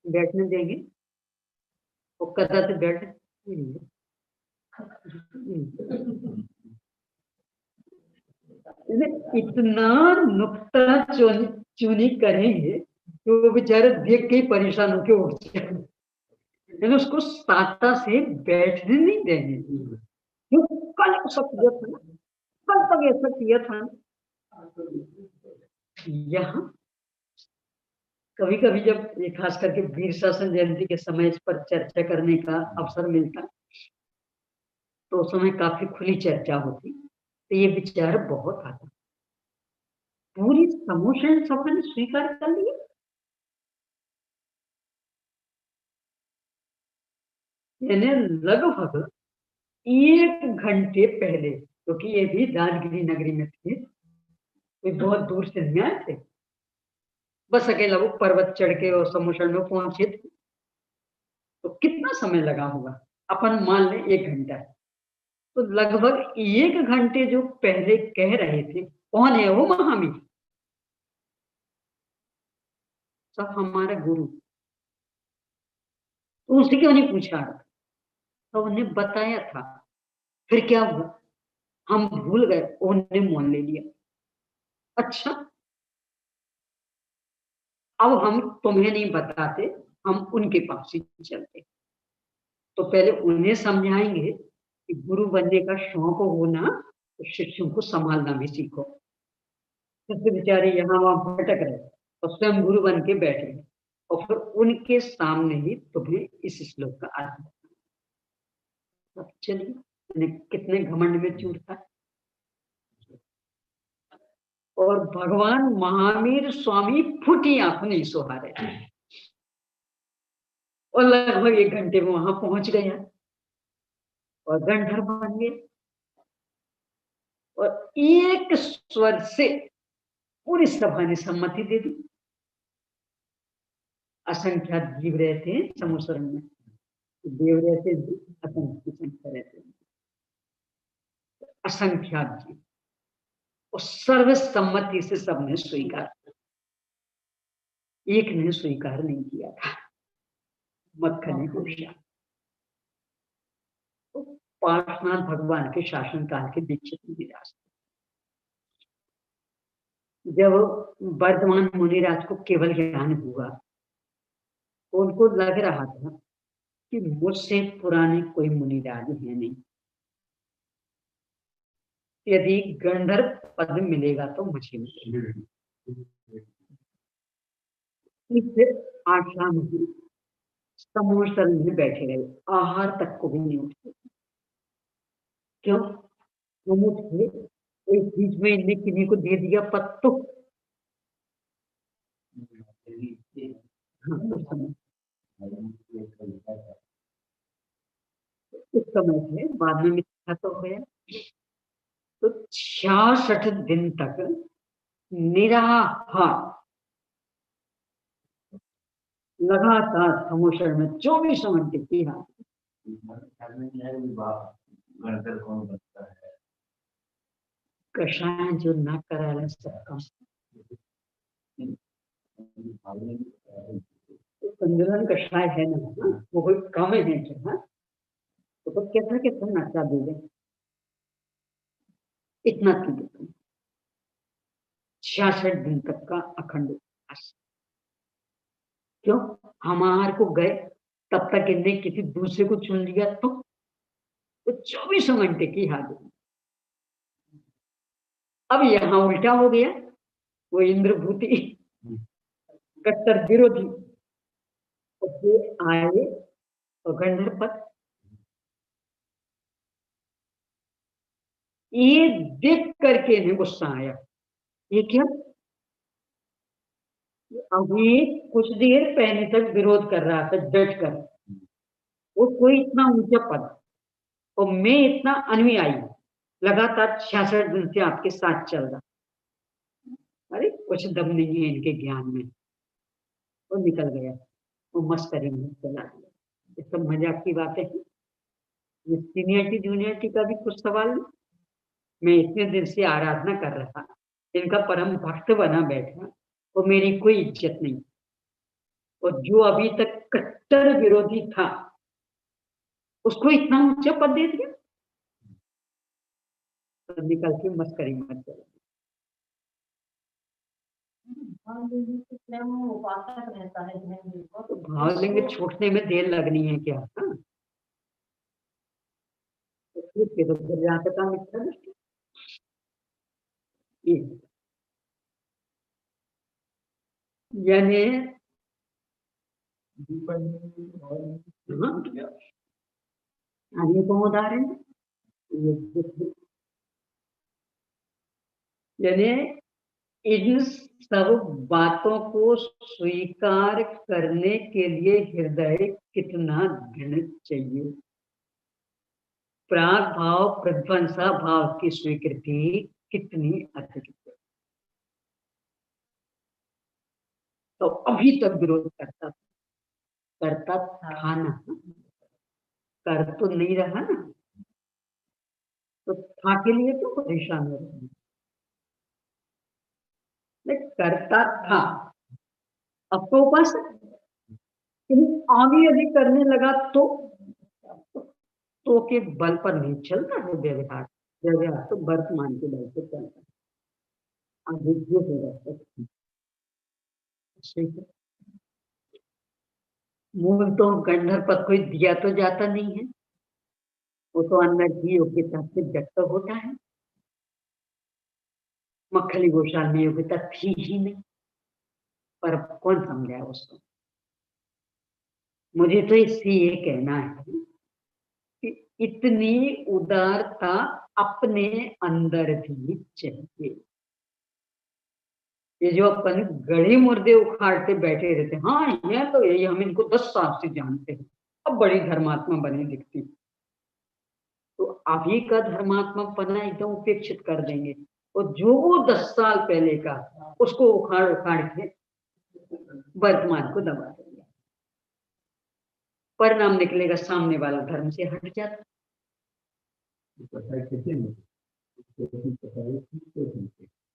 S1: बैठने देंगे वो कदा से बैठ इतना नुक्ता चुनी करेंगे कि वो बेचारे देख के ही परेशान होके उठ जाए, उसको साता से बैठने नहीं देंगे। क्यों? कल ऐसा किया था ना, कल तक ऐसा किया था ना। यहाँ कभी कभी जब ये खास करके वीर शासन जयंती के समय इस पर चर्चा करने का अवसर मिलता, तो उस समय काफी खुली चर्चा होती, तो ये विचार बहुत आता। पूरी समूह सबने स्वीकार कर लिया। मैंने लगभग 1 घंटे पहले, क्योंकि ये भी राजगिरी नगरी में थे, कोई बहुत दूर से नहीं आए थे, बस अकेला वो पर्वत चढ़ के और समूषण में पहुंचे थे। तो कितना समय लगा होगा, अपन मान ले 1 घंटा। तो लगभग 1 घंटे जो पहले कह रहे थे, कौन है वो? महावीर, सब हमारा गुरु। तो उससे क्यों नहीं पूछा? तो उन्हें बताया था। फिर क्या हुआ? हम भूल गए, उन्होंने मान ले लिया। अच्छा, अब हम तुम्हें नहीं बताते, हम उनके पास ही चलते। तो पहले उन्हें समझाएंगे कि गुरु बनने का शौक होना, तो शिष्यों को संभालना भी सीखो। जैसे बेचारे यहाँ वहां भटक रहे और स्वयं गुरु बन के बैठे, और फिर उनके सामने ही तुम्हें इस श्लोक का अर्थ बताना। अब चलिए, कितने घमंड में चूरता है। और भगवान महावीर स्वामी फूटी आंख नहीं सुहारे, और लगभग 1 घंटे में वहां पहुंच गया और गंधर्व बन गए, और एक स्वर से पूरी सभा ने सम्मति दे दी। असंख्यात जीव रहते हैं समुद्र में, देव रहते हैं, असंख्य संख्या रहते हैं, असंख्यात जीव, और सर्वसम्मति से सबने स्वीकार किया। एक ने स्वीकार नहीं किया था, मक्खन ने। तो पार्श्वनाथ भगवान के शासन काल के दीक्षित मुनिराज, जब वर्धमान मुनिराज को केवल ज्ञान हुआ, तो उनको लग रहा था कि मुझसे पुराने कोई मुनिराज है नहीं, यदि गंधर्व पद मिलेगा तो मुझे मिलेगा। इस आशा में समोसर में बैठे रहे, आहार तक को भी नहीं उठते। क्यों? हम उठे, एक बीच में इनने किन्हीं को दे दिया पत्तो। हाँ, उस समय से बाद में मिथ्या तो हो गया। तो 66 दिन तक निराहार लगातार समोसर में 24 घंटे की हाथ। कषाय जो न करा सबका संतुलन कषाय है ना, वो कोई कम है क्या? तो कैसा कितना नशा दे दे, इतना 66 दिन तक का अखंड उपवास। क्यों? हमार को गए तब तक इनने किसी दूसरे को चुन लिया, तो 24 घंटे की हाजिरी। अब यहाँ उल्टा हो गया, वो इंद्रभूति कट्टर विरोधी आए और गंधर्व पद, ये देख करके इन्हें गुस्सा आया। ये क्या? अभी कुछ देर पहले तक विरोध कर रहा था डट कर, वो कोई इतना ऊंचा पद, और मैं इतना अनुयायी, लगातार 66 दिन से आपके साथ चल रहा, अरे कुछ दम नहीं है इनके ज्ञान में, वो निकल गया, वो मस्करी में चला गया। ये सब मजाक की बातें हैं। ये सीनियरिटी जूनियरिटी का भी कुछ सवाल नहीं। मैं इतने दिन से आराधना कर रहा, इनका परम भक्त बना बैठा, वो मेरी कोई इज्जत नहीं। और जो अभी तक कट्टर विरोधी था, उसको इतना ऊंचा पद दे दिया, तो निकल के मस्करी मत करो।
S3: उपासक रहता है
S1: तो भाव लेंगे, छूटने में देर लगनी है क्या? हाँ, तो ठीक है, तो फिर जहाँ तक काम इच्छा दृष्टि ये, यानी हाँ, आगे को उदाहरण ये, यानी इन सब बातों को स्वीकार करने के लिए हृदय कितना दृढ़ चाहिए। प्राग भाव प्रध्वंसा भाव की स्वीकृति कितनी अधिक है। तो अभी तक विरोध करता था ना, कर तो नहीं रहा ना, तो था के लिए तो परेशान हो रहे हैं। करता था, अब तो बस आगे यदि करने लगा तो के बल पर नहीं चलता है व्यवहार। व्यवहार तो वर्तमान के बल से चलता है, आगे जो होगा ठीक है। मूल तो गंधर पद कोई दिया तो जाता नहीं है, वो तो अंदर की योग्यता से व्यक्त होता है। मक्खली घोषाल में योग्यता थी ही नहीं, पर कौन समझाया उसको। मुझे तो इससे ये कहना है कि इतनी उदारता अपने अंदर भी चाहिए। ये जो अपन गड़े मुर्दे उखाड़ते बैठे रहते, हाँ ये तो यही, हम इनको 10 साल से जानते हैं, अब बड़ी धर्मात्मा बने दिखती, तो अभी का धर्मात्मा पना एकदम उपेक्षित कर देंगे, और जो वो 10 साल पहले का, उसको उखाड़ उखाड़ के वर्तमान को दबा देंगे। परिणाम निकलेगा सामने वाला धर्म से हट जाता।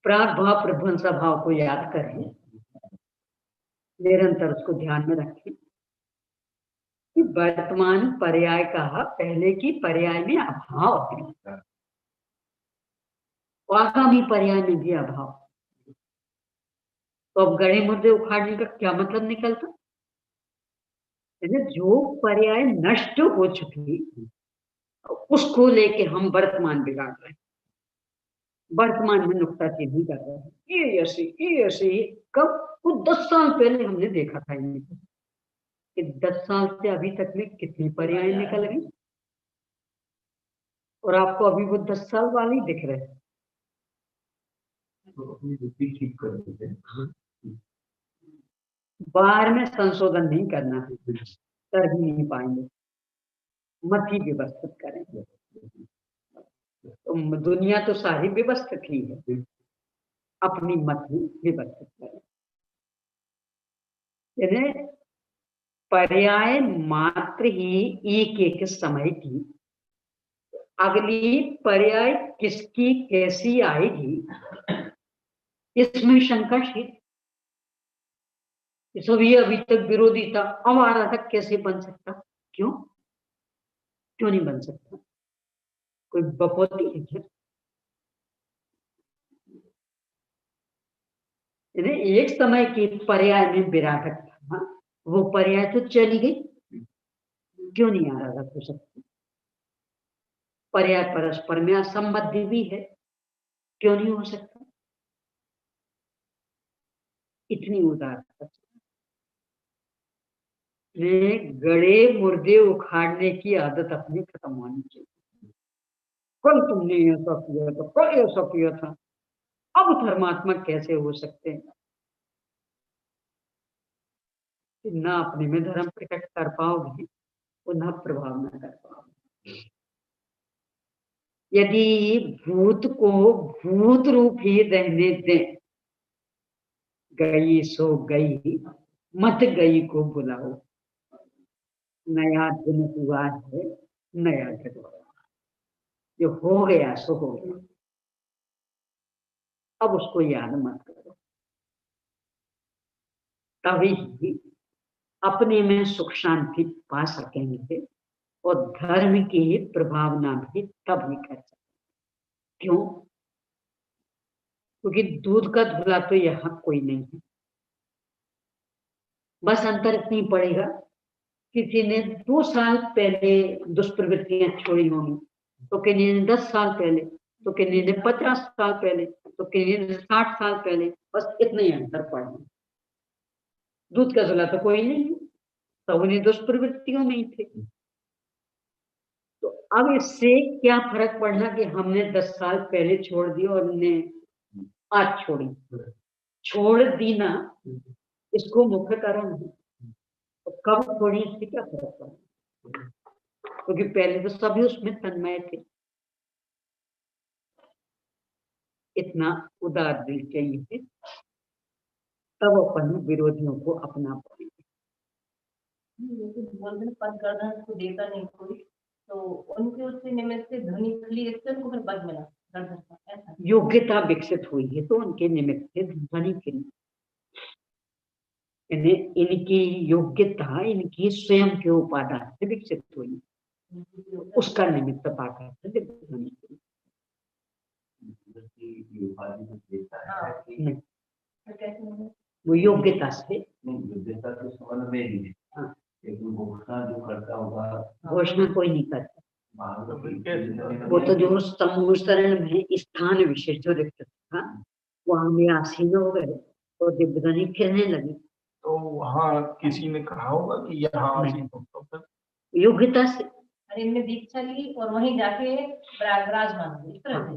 S1: प्राग भाव प्रध्वंसा भाव को याद करें, निरंतर उसको ध्यान में रखें कि वर्तमान पर्याय का पहले की पर्याय में अभाव है, आगामी पर्याय में भी अभाव। तो अब गड़े मुर्दे उखाड़ने का क्या मतलब निकलता? जो पर्याय नष्ट हो चुकी उसको लेके हम वर्तमान बिगाड़ रहे हैं, वर्तमान में नुक्ताचीनी कर रहे हैं। ये ऐसे कब? कुछ 10 साल पहले हमने देखा था इनको कि 10 साल से अभी तक में कितनी पर्याय निकल गई, और आपको अभी वो 10 साल वाले ही दिख रहे हैं। बाहर में संशोधन नहीं करना है, कर भी नहीं पाएंगे, मत ही व्यवस्थित करेंगे। तो दुनिया तो सारी व्यवस्थित ही है, अपनी मत ही व्यवस्थित करें। यानी पर्याय मात्र ही एक एक समय की, अगली पर्याय किसकी कैसी आएगी इसमें शंकाशील। सभी अभी तक विरोधी था, अब आराधक कैसे बन सकता? क्यों नहीं बन सकता? कोई बकौती है क्या? एक समय की पर्याय में विराटक था, वो पर्याय तो चली गई, क्यों नहीं आराधक हो सकती? पर्याय परस्पर में असंबद्ध भी है, क्यों नहीं हो सकता? इतनी उदारता। गड़े मुर्दे उखाड़ने की आदत अपनी खत्म होनी चाहिए। कल तुमने ऐसा किया था, कल ऐसा किया था, अब धर्मात्मा कैसे हो सकते हैं? ना अपने में धर्म प्रकट कर पाओगे, और ना प्रभाव न कर पाओगे। यदि भूत को भूत रूप ही रहने दें, गई सो गई, मत गई को बुलाओ, नया दिन हुआ है, नया जगह। जो हो गया सो हो गया, अब उसको याद मत करो। तभी अपने में सुख शांति पा सकेंगे और धर्म की प्रभावना भी तब ही कर सकते। क्यों? क्योंकि दूध का धुला तो यहाँ कोई नहीं है। बस अंतर इतनी पड़ेगा, किसी ने 2 साल पहले दुष्प्रवृत्तियां छोड़ी होंगी, तो किसी ने 10 साल पहले, तो किसी ने 50 साल पहले, तो किसी ने 60 साल पहले। बस इतना ही अंतर पड़ा। दूध का धुला तो कोई नहीं, तो उन्हें दुष्प्रवृत्तियों में ही थे। तो अब इससे क्या फर्क पड़ना कि हमने 10 साल पहले छोड़ दी और उन्हें आज छोड़ी। छोड़ दी ना, इसको मुख्य कारण है। तो कब छोड़ी इससे क्या फर्क पड़ा? क्योंकि पहले तो सभी उसमें तन्मय थे। इतना उदार दिल चाहिए, तब अपन विरोधियों को अपना पाएंगे।
S3: पद गर्दन को देता नहीं कोई, तो उनके उससे निमित्त से ध्वनि खुली, इससे उनको फिर पद मिला गर्दन का, ऐसा।
S1: योग्यता विकसित हुई है तो उनके निमित्त से ध्वनि खिली। इनकी योग्यता इनकी स्वयं के उपादान से विकसित हुई, उसका निमित्त पाकर ध्वनि खिली। नहीं, वो योग्यता से,
S4: योग्यता तो सवाल में ही है।
S1: हाँ,
S4: लेकिन घोषणा जो करता होगा,
S1: घोषणा कोई नहीं करता। वो तो जो समूहरण में स्थान विशेष जो रिक्त था, वहां में आसीन हो गए तो दिव्य ध्वनि खिलने लगी।
S2: तो वहाँ किसी ने कहा होगा कि यहाँ आसीन हो, तो फिर
S1: योग्यता से।
S3: अरे इनने दीक्षा ली और वहीं जाके विराजमान हुए, इस तरह से।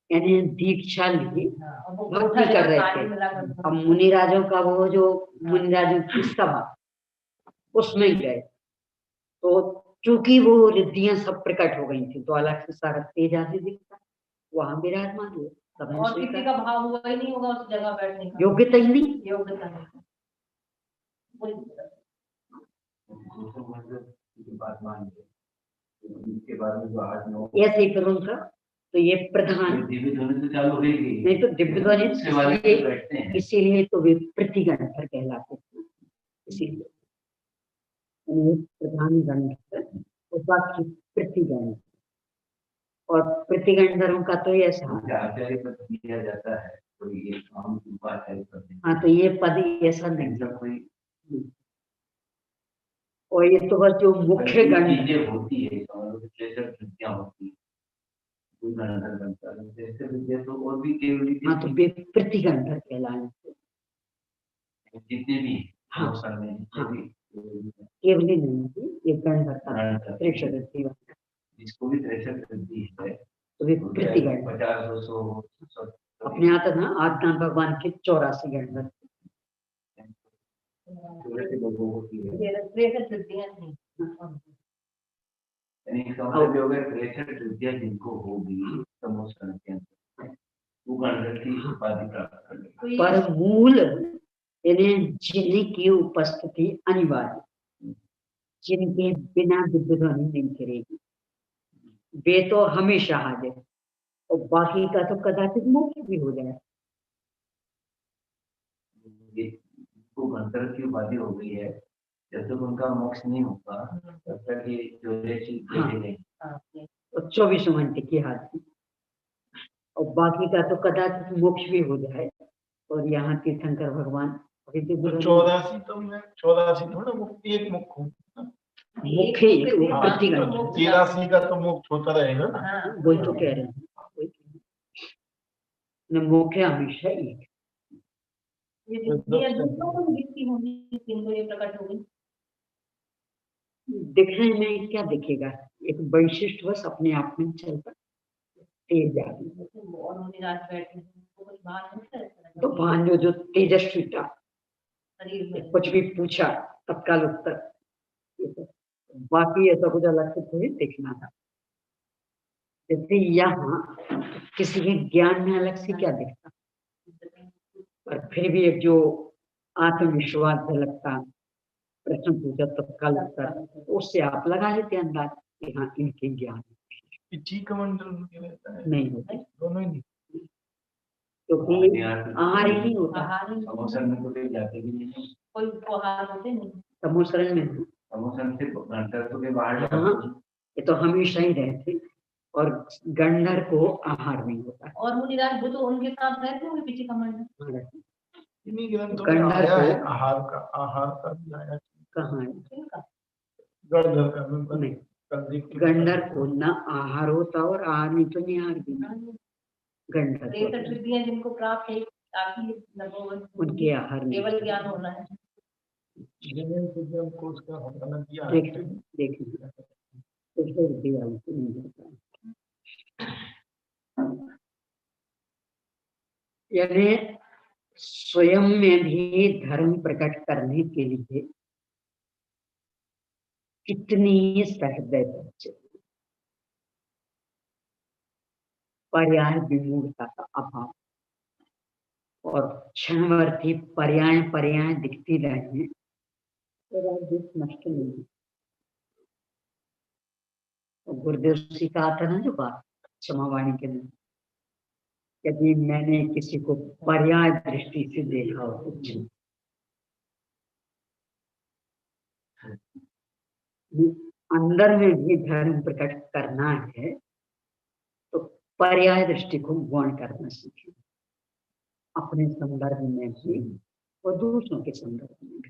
S1: यानी दीक्षा ली,
S3: हाँ, वो
S1: भक्ति कर रहे थे। अब मुनिराजों का वो जो मुनिराजों की सभा, उसमें गए तो चूंकि वो रिद्धियां सब प्रकट हो गई थी, तो अलग से सारा तेज आदि दिखता, वहां विराजमान हुए।
S3: और किसी का भाव हुआ ही नहीं होगा उस जगह बैठने का,
S1: योग्यता ही नहीं,
S3: योग्यता नहीं।
S1: ऐसे ही फिर उनका तो ये प्रधान
S4: दिव्य ध्वनि तो चालू होगी
S1: नहीं, तो दिव्य ध्वनि इसीलिए तो वे प्रतिगंधर कहलाते थे। इसीलिए प्रधान गंधर बाकी प्रतिगंध, और प्रतिगंधरों का तो ऐसा
S4: आचार्य पद दिया जाता है, तो ये हम उपाचार्य पद।
S1: हाँ, तो ये पद ऐसा नहीं था
S4: कोई।
S1: और ये तो बस जो मुख्य गण
S4: चीजें होती है, विद्या होती है, जैसे विद्या तो और भी केवल।
S1: हाँ, तो वे प्रतिगंधर कहलाते
S4: जितने भी।
S1: हाँ, केवल ही नहीं, ये गंधर का त्रिशक्ति
S4: जिसको भी त्रिशक्ति है,
S1: तो वे प्रतिगंधर
S4: 50-200
S1: अपने आता था। आत्मा भगवान के 84 गंधर
S4: जिनको होगी समोसन के अंदर, वो गणधर की उपाधि प्राप्त कर लेगा।
S1: पर मूल इन्हें जिनकी उपस्थिति अनिवार्य, जिनके बिना दिव्य ध्वनि नहीं करेगी, वे तो हमेशा हाजिर, और बाकी का तो कदाचित मोक्ष भी हो जाए।
S4: को गणधर की उपाधि हो गई है, जब तक उनका मोक्ष नहीं होगा तब तक ये
S1: और 24 घंटे की हाजिरी, और बाकी का तो कदाचित मोक्ष भी हो जाए। और यहाँ तीर्थंकर भगवान
S2: 84 तो मैं 84 थोड़ा मुक्ति एक मुख हूँ,
S1: मुख्य
S2: 83 का तो मुक्त होता रहेगा ना।
S1: वही तो कह रहे हैं, मुख्य हमेशा एक। दिखने में क्या दिखेगा? एक वैशिष्ट बस अपने आप में चलता तेज आदमी, तो भान जो तेजस्वी था, कुछ भी पूछा तत्काल उत्तर, बाकी ऐसा कुछ अलग से थोड़ी देखना था। जैसे यहाँ किसी के ज्ञान में अलग से क्या दिखता, पर फिर भी एक जो आत्मविश्वास झलकता, प्रश्न पूछा तत्काल उत्तर, तो उससे आप लगा लेते अंदाज कि हाँ इनके ज्ञान
S2: इच्छी कमंडल उनके रहता है,
S1: नहीं होते,
S2: दोनों ही नहीं।
S1: क्योंकि आहार ही नहीं होता।
S3: आहार ही
S4: समोसन में तो कहीं जाते भी नहीं है।
S3: कोई उपहार होते नहीं।
S1: समोसरण में
S4: समोसन सिर्फ गणतंत्र के बाहर जाते
S1: हाँ,
S4: हैं।
S1: ये तो हमेशा ही रहते, और गंडर को आहार नहीं होता।
S3: और मुनिराज वो तो उनके साथ रहते होंगे पीछे कमंडल।
S2: इन्हीं ग्रंथों में
S1: गंडर
S2: आया है
S1: को
S2: आहार का भी आया।
S1: कहाँ है?
S3: इनका
S2: गणधर का मैं
S1: नहीं,
S2: कल देख के
S1: गंडर को न आहार होता, और आहार नहीं तो निहार भी नहीं। गंडर को
S3: 63 रिद्धियां जिनको प्राप्त है ताकि नवोवन
S1: उनके आहार नहीं।
S3: केवल ज्ञान होना है।
S2: जिन्हें विज्ञान कोश का वर्णन किया है।
S1: देखिए देखिए, उसको दिया उनको नहीं जाता। यानी स्वयं में भी धर्म प्रकट करने के लिए कितनी सहृदय बच्चे, पर्याय विमूढ़ता का अभाव, और क्षणवर्ती पर्याय पर्याय दिखती रहे तो राज्य नष्ट नहीं है। और गुरुदेव जी का आता ना जो बात क्षमावाणी के लिए, यदि मैंने किसी को पर्याय दृष्टि से देखा हो कुछ अंदर में भी धर्म प्रकट करना है, तो पर्याय दृष्टि को गौण करना सीखें, अपने संदर्भ में भी और दूसरों के संदर्भ में भी,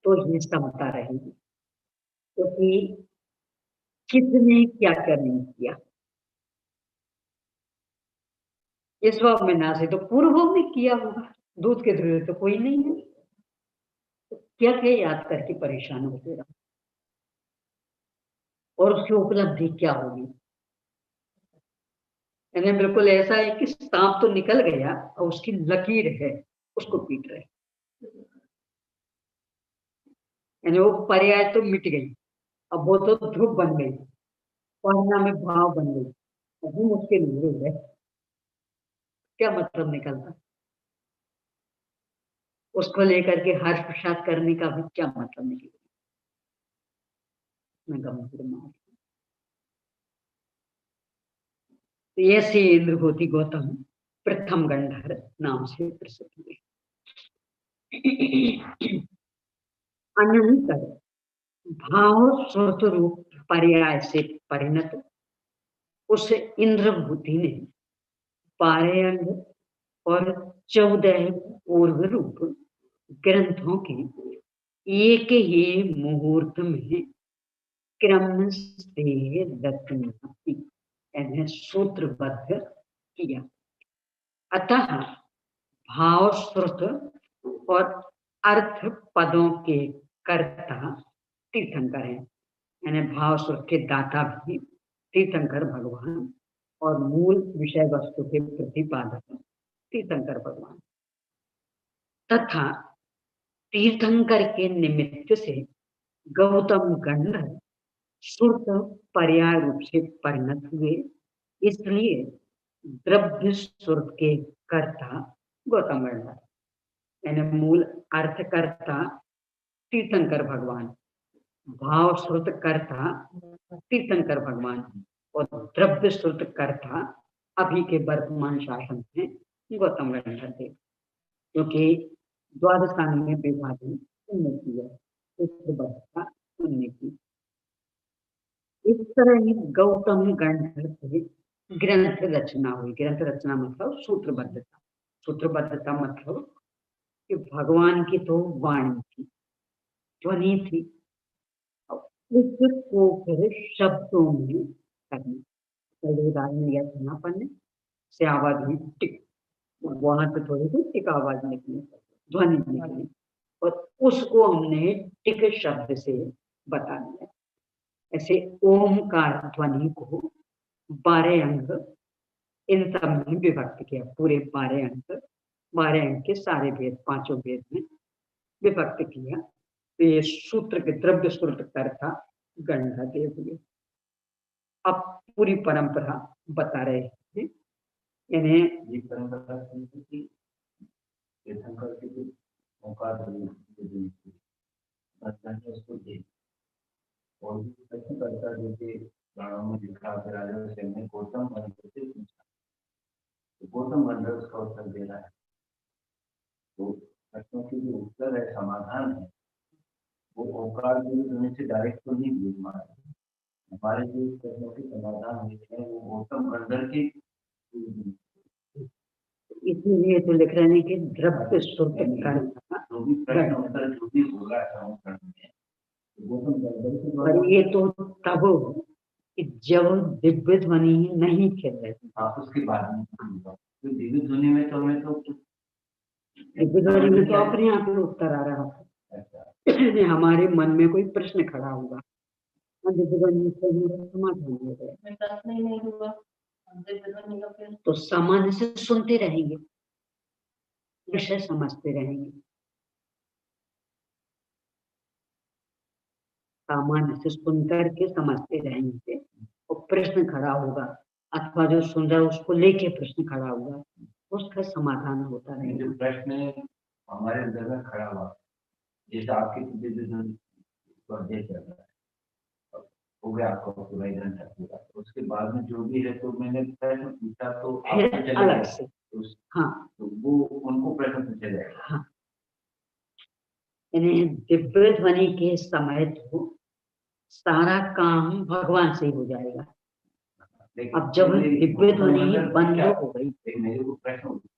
S1: तो ये समता रहेगी। क्योंकि किसने क्या क्या नहीं किया, इस वक्त में ना से तो पूर्वों में किया होगा, दूध के धुए तो कोई नहीं है, तो क्या क्या याद करके परेशान होते रहो, और उसकी उपलब्धि क्या होगी। यानी बिल्कुल ऐसा है कि सांप तो निकल गया और उसकी लकीर है, उसको पीट रहे, यानी वो पर्याय तो मिट गई, अब वो तो ध्रुव बन गई, पढ़ना में भाव बन गई, अब वो उसके लिए है, क्या मतलब निकलता, उसको लेकर के हर्ष प्रसाद करने का भी क्या मतलब निकलेगा। मैं गंभीर मान, तो ऐसे इंद्रभूति गौतम प्रथम गंधर नाम से प्रसिद्ध हुए। अनंतर भाव स्रोत रूप पर्याय से परिणत उस इंद्रभूति ने 12 अंग और 14 पूर्व रूप ग्रंथों के एक ही मुहूर्त में क्रम से रचना की, यानी सूत्रबद्ध किया। अतः भाव श्रुत और अर्थ पदों के कर्ता तीर्थंकर हैं, यानी भाव श्रुत के दाता भी तीर्थंकर भगवान, और मूल विषय वस्तु के प्रतिपादक तीर्थंकर भगवान, तथा तीर्थंकर के निमित्त से गौतम गंधर श्रुत पर्याय रूप से परिणत हुए, इसलिए द्रव्य श्रुत के कर्ता गौतम गंधर, यानी मूल अर्थकर्ता तीर्थंकर भगवान, भाव श्रुत कर्ता तीर्थंकर भगवान, और द्रव्य श्रुत कर्ता अभी के वर्तमान शासन में गौतम गंधर थे, क्योंकि द्वादशांग में विभाजन उनने किया, सूत्रबद्धता उनने की। इस तरह ही गौतम गंधर से ग्रंथ रचना हुई। ग्रंथ रचना मतलब सूत्रबद्धता, सूत्रबद्धता मतलब कि भगवान की तो वाणी थी, ध्वनि थी, उसको फिर शब्दों में करना। पहले उदाहरण लिया था ना अपन ने, से आवाज हुई टिक, वहां से थोड़ी सी टिक आवाज निकली, ध्वनि निकली, और उसको हमने टिक शब्द से बता दिया। ऐसे ओमकार ध्वनि को 12 अंग इन सब में विभक्त किया, पूरे 12 अंग, 12 अंग के सारे वेद, पांचों वेद में विभक्त किया। तो ये सूत्र के द्रव्य सूत्र कर्ता गंधर्व हुए। अब पूरी परंपरा बता रहे हैं, यानी
S4: ये परंपरा की तीर्थंकर के जो मौका उसको दे और भी प्रश्न करता जैसे पुराणों में लिखा कि राजा सेन ने गौतम गंधर्व से पूछा, तो गौतम गंधर्व उसका उत्तर दे रहा है। तो प्रश्नों के जो उत्तर है, समाधान है, वो ओंकार की से डायरेक्ट तो नहीं दिए हमारे जो प्रश्नों के समाधान होते हैं वो गौतम गंधर्व के
S1: इसलिए तो लिख रहे हैं कि द्रव्य सुख कर्म
S4: जो भी प्रश्न उत्तर जो भी होगा कर्म में, तो गौतम गंधर्व के द्वारा।
S1: पर ये तो तब कि जब दिव्य ध्वनि नहीं खेल रहे थे।
S4: हाँ, उसके बाद में तो दिव्य ध्वनि में तो हमें तो
S1: दिव्य ध्वनि में तो अपने आप ही उत्तर आ रहा था। हमारे मन में कोई प्रश्न खड़ा होगा, दिव्य ध्वनि से हमारा समाधान हो गया,
S3: प्रश्न ही नहीं हुआ, दिव्य ध्वनि का फिर
S1: तो सामान्य से सुनते रहेंगे, विषय समझते रहेंगे, सामान्य से सुन करके समझते रहेंगे और प्रश्न खड़ा होगा अथवा जो सुन रहा है उसको लेके प्रश्न खड़ा होगा, उसका समाधान होता रहेगा।
S4: जो प्रश्न हमारे अंदर में खड़ा हुआ, जैसे आपके दिव्य ध्वनि पर चल रहा है, हो गया आपका पूरा इधर पूरा, उसके बाद में जो भी है तो मैंने प्रश्न पूछा तो आपको चले
S1: अलग से हाँ,
S4: तो वो उनको प्रश्न पूछा जाएगा।
S1: हाँ, यानी दिव्य ध्वनि के समय तो सारा काम भगवान से ही हो जाएगा। अब जब दिव्य ध्वनि बंद हो गई,
S4: मेरे को प्रश्न होती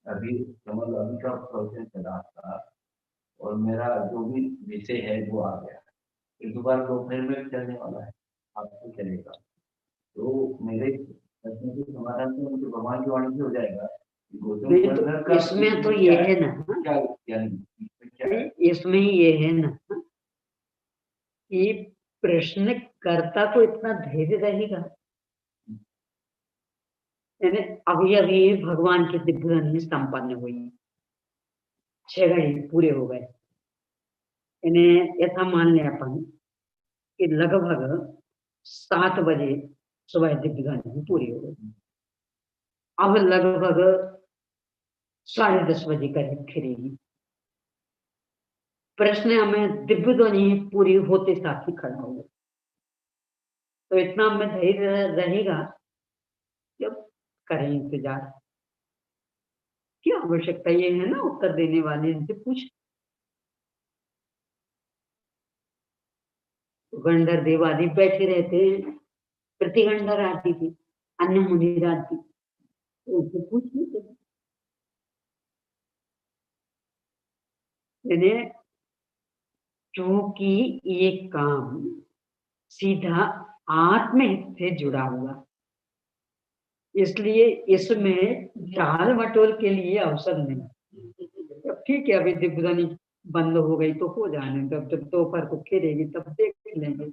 S4: अभी कमल अभी का प्रवचन चला था और मेरा जो भी विषय है वो आ गया, एक दो बार दोपहर में चलने वाला है, आपको चलेगा, तो मेरे प्रश्न के समाधान से उनके भगवान की वाणी से हो जाएगा।
S1: तो इसमें तो ये है ना, इसमें ये है ना कि प्रश्न करता को इतना धैर्य रहेगा, यानी अभी अभी भगवान की दिव्य ध्वनि संपन्न हुई, 6 घड़ी पूरे हो गए, यानी ऐसा मान लिया अपन कि लगभग 7 बजे सुबह दिव्य ध्वनि पूरी हो गई। अब लगभग 10:30 बजे करीब फिरेगी, प्रश्न हमें दिव्य ध्वनि पूरी होते साथ ही खड़ा होगा, तो इतना हमें धैर्य रहेगा जब करें इंतजार, क्या आवश्यकता ये है ना उत्तर देने वाले इनसे पूछ। गंधर्व देवादि बैठे रहते हैं, प्रतिगंधर आती थी, अन्य मुनि आती, तो उनसे पूछ लेते हैं। क्योंकि ये काम सीधा आत्महित से जुड़ा हुआ, इसलिए इसमें टाल मटोल के लिए अवसर नहीं। ठीक है, अभी दिव्य ध्वनि बंद हो गई तो हो जाने, तब जब दोपहर को खेलेगी तब देख लेंगे।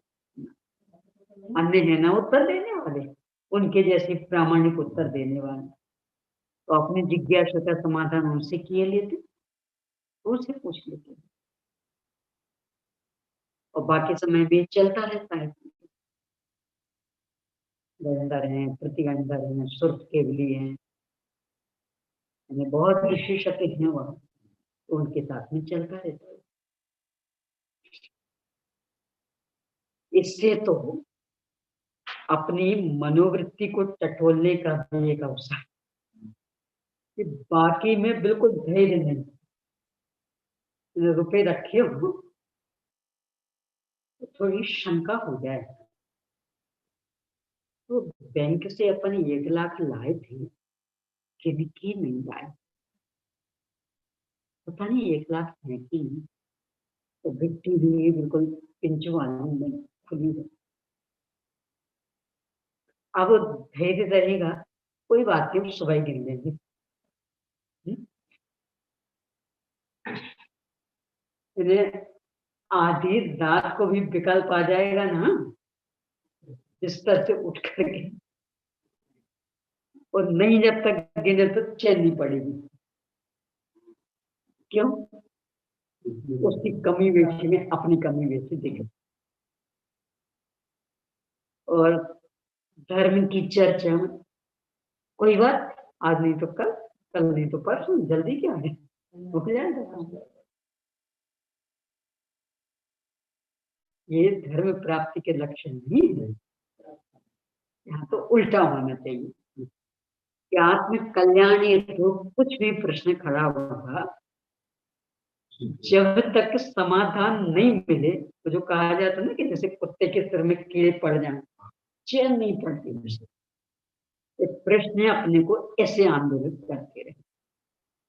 S1: अन्य है ना उत्तर देने वाले, उनके जैसे प्रामाणिक उत्तर देने वाले, तो अपनी जिज्ञासा का समाधान उनसे किए लेते, उनसे पूछ लेते, और बाकी समय भी चलता रहता है। गंधर हैं, प्रतिगंधर हैं, सुर्ख केवली हैं, बहुत विशेषज्ञ हैं वह, तो उनके साथ में चलता रहता है। इससे तो अपनी मनोवृत्ति को टटोलने का भी एक अवसर कि बाकी में बिल्कुल धैर्य नहीं, रुपए रखे हो तो थोड़ी शंका हो जाए, तो बैंक से अपन 1 लाख लाए थे कि नहीं लाए, पता नहीं 1 लाख है कि नहीं, तो गिट्टी भी बिल्कुल पिंच वालों में खुली है। अब धैर्य रहेगा, कोई बात नहीं, सुबह गिर लेंगे। आधी रात को भी विकल्प आ जाएगा ना, बिस्तर से उठ करके, और नहीं जब तक गिने तो चैन नहीं पड़ेगी। क्यों? उसकी कमी बेशी में अपनी कमी बेशी देखे, और धर्म की चर्चा में कोई बात आज नहीं तो कल कल नहीं तो परसों, जल्दी क्या है, रुक जाएगा काम। ये धर्म प्राप्ति के लक्षण नहीं है, यहाँ तो उल्टा होना चाहिए कि आत्म कल्याण हेतु कुछ भी प्रश्न खड़ा होगा, जब तक समाधान नहीं मिले तो जो कहा जाता है ना कि जैसे कुत्ते के सिर में कीड़े पड़ जाए, चैन नहीं पड़ती उसे। ये प्रश्न अपने को ऐसे आंदोलित करते रहे,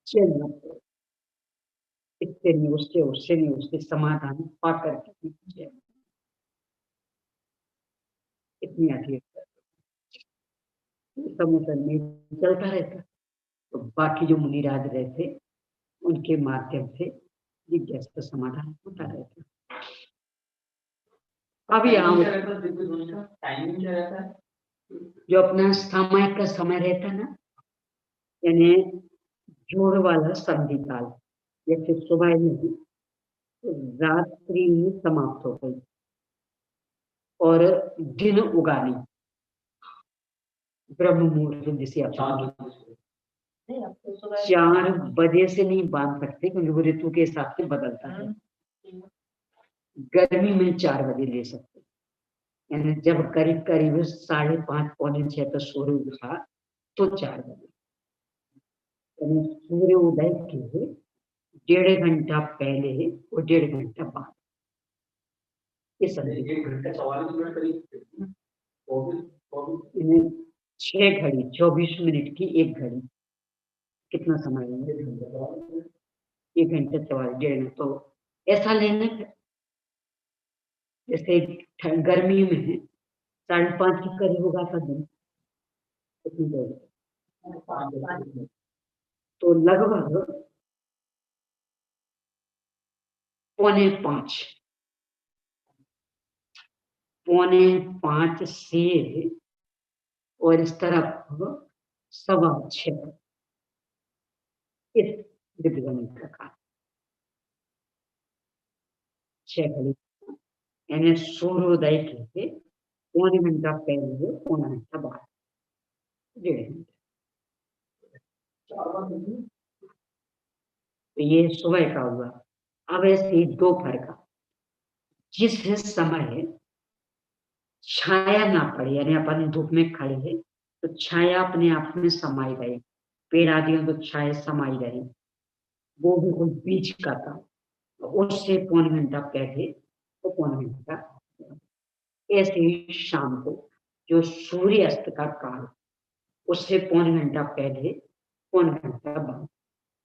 S1: चैन न पड़े, इससे नहीं उससे, उससे नहीं उससे, समाधान पा करके चैन। इतनी अधिक समुद्र में चलता रहता। तो बाकी जो मुनिराज रहते उनके माध्यम से जिज्ञासा का समाधान होता रहता। अब यहाँ
S2: टाइमिंग क्या रहता है?
S1: जो अपना सामायिक का समय रहता ना, यानी जोड़ वाला संधि काल, जैसे सुबह नहीं तो रात्रि में समाप्त हो गई और दिन उगानी, ब्रह्म मुहूर्त जिसे आप
S3: नहीं, अब तो सुबह
S1: 4 बजे से नहीं बांध सकते क्योंकि वो ऋतु के हिसाब से बदलता है। गर्मी में 4 बजे ले सकते, यानी जब करीब करीब 5:30 पौने 6 पर सूर्य उठा तो 4 बजे, यानी सूर्य उदय के 1.5 घंटा पहले और 1.5 घंटा बाद, ये संधि
S2: 1 घंटा 44 मिनट करीब,
S1: 6 घड़ी 24 मिनट की एक घड़ी, कितना समय है? 1 घंटा 44, 1.5 घंटा। तो ऐसा लेना है जैसे गर्मी में है 5:30 के करीब होगा था दिन, कितनी देर, तो लगभग 4:45, 4:45 से और इस तरफ 6:15 इस दिग्गज का काल, 6 घड़ी, यानी सूर्योदय के 1.25 घंटा पहले 1.25 घंटा बाद, 1.5 घंटा। तो ये सुबह का हुआ। अब ऐसे दोपहर का, जिस समय छाया ना पड़े, यानी अपन धूप में खड़े हैं तो छाया अपने आप में समाई रहे, पेड़ आदि में तो छाया समाई रहे, वो भी कोई बीच का था, उससे 1.25 घंटा पहले तो 1.25 घंटा। ऐसे ही शाम को जो सूर्यास्त का काल, उससे 1.25 घंटा पहले 1.25 घंटा बाद,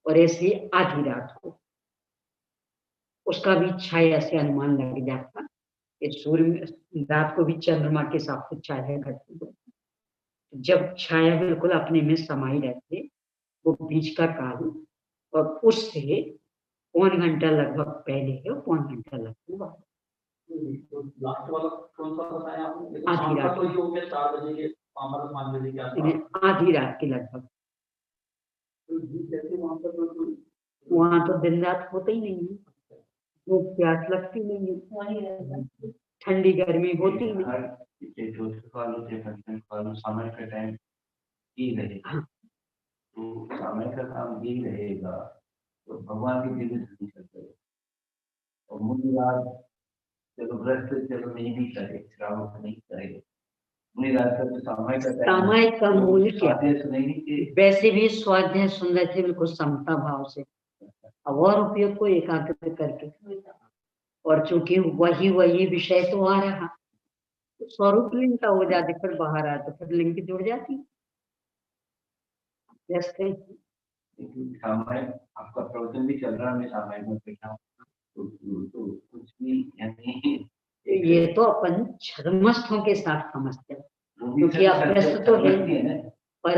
S1: और ऐसे ही आधी रात को, उसका भी छाया से अनुमान लग जाता। ये सूर्य रात को भी चंद्रमा के हिसाब से छाया घटती है, जब छाया बिल्कुल अपने में समाई रहती, वो बीच का काल, और उससे 1.25 घंटा लगभग पहले है और 1.25 घंटा लगभग बाद।
S2: लास्ट वाला कौन सा बताया आपने?
S1: आधी रात,
S2: तो ये हो गया 4 बजे के 5 बजे के आसपास,
S1: आधी रात के लगभग। वहां तो दिन रात होता ही नहीं है, वो प्यास लगती नहीं है, ठंडी गर्मी होती नहीं।
S4: समय का टाइम ही रहेगा, तो समय का काम ही रहेगा, तो भगवान की दिव्य धुनी करते हैं। और मुनिराज चलो व्रत चलो नहीं भी करे, श्रावण नहीं करे, मुनिराज का तो समय का टाइम,
S1: सामायिक का मूल्य क्या है?
S4: नहीं कि
S1: वैसे भी स्वाध्याय सुंदर से बिल्कुल समता भाव से और उपयोग को एकाग्र करके, और चूंकि वही विषय तो आ रहा, तो स्वरूप लिंग का हो जाते, फिर बाहर आते, फिर लिंग की जुड़ जाती। जैसे
S4: सामायिक आपका प्रवचन भी चल रहा है, मैं सामायिक में बैठा तो कुछ भी यानी
S1: ये तो अपन छद्मस्थों के साथ समझते हैं, क्योंकि अभ्यस्त तो है, पर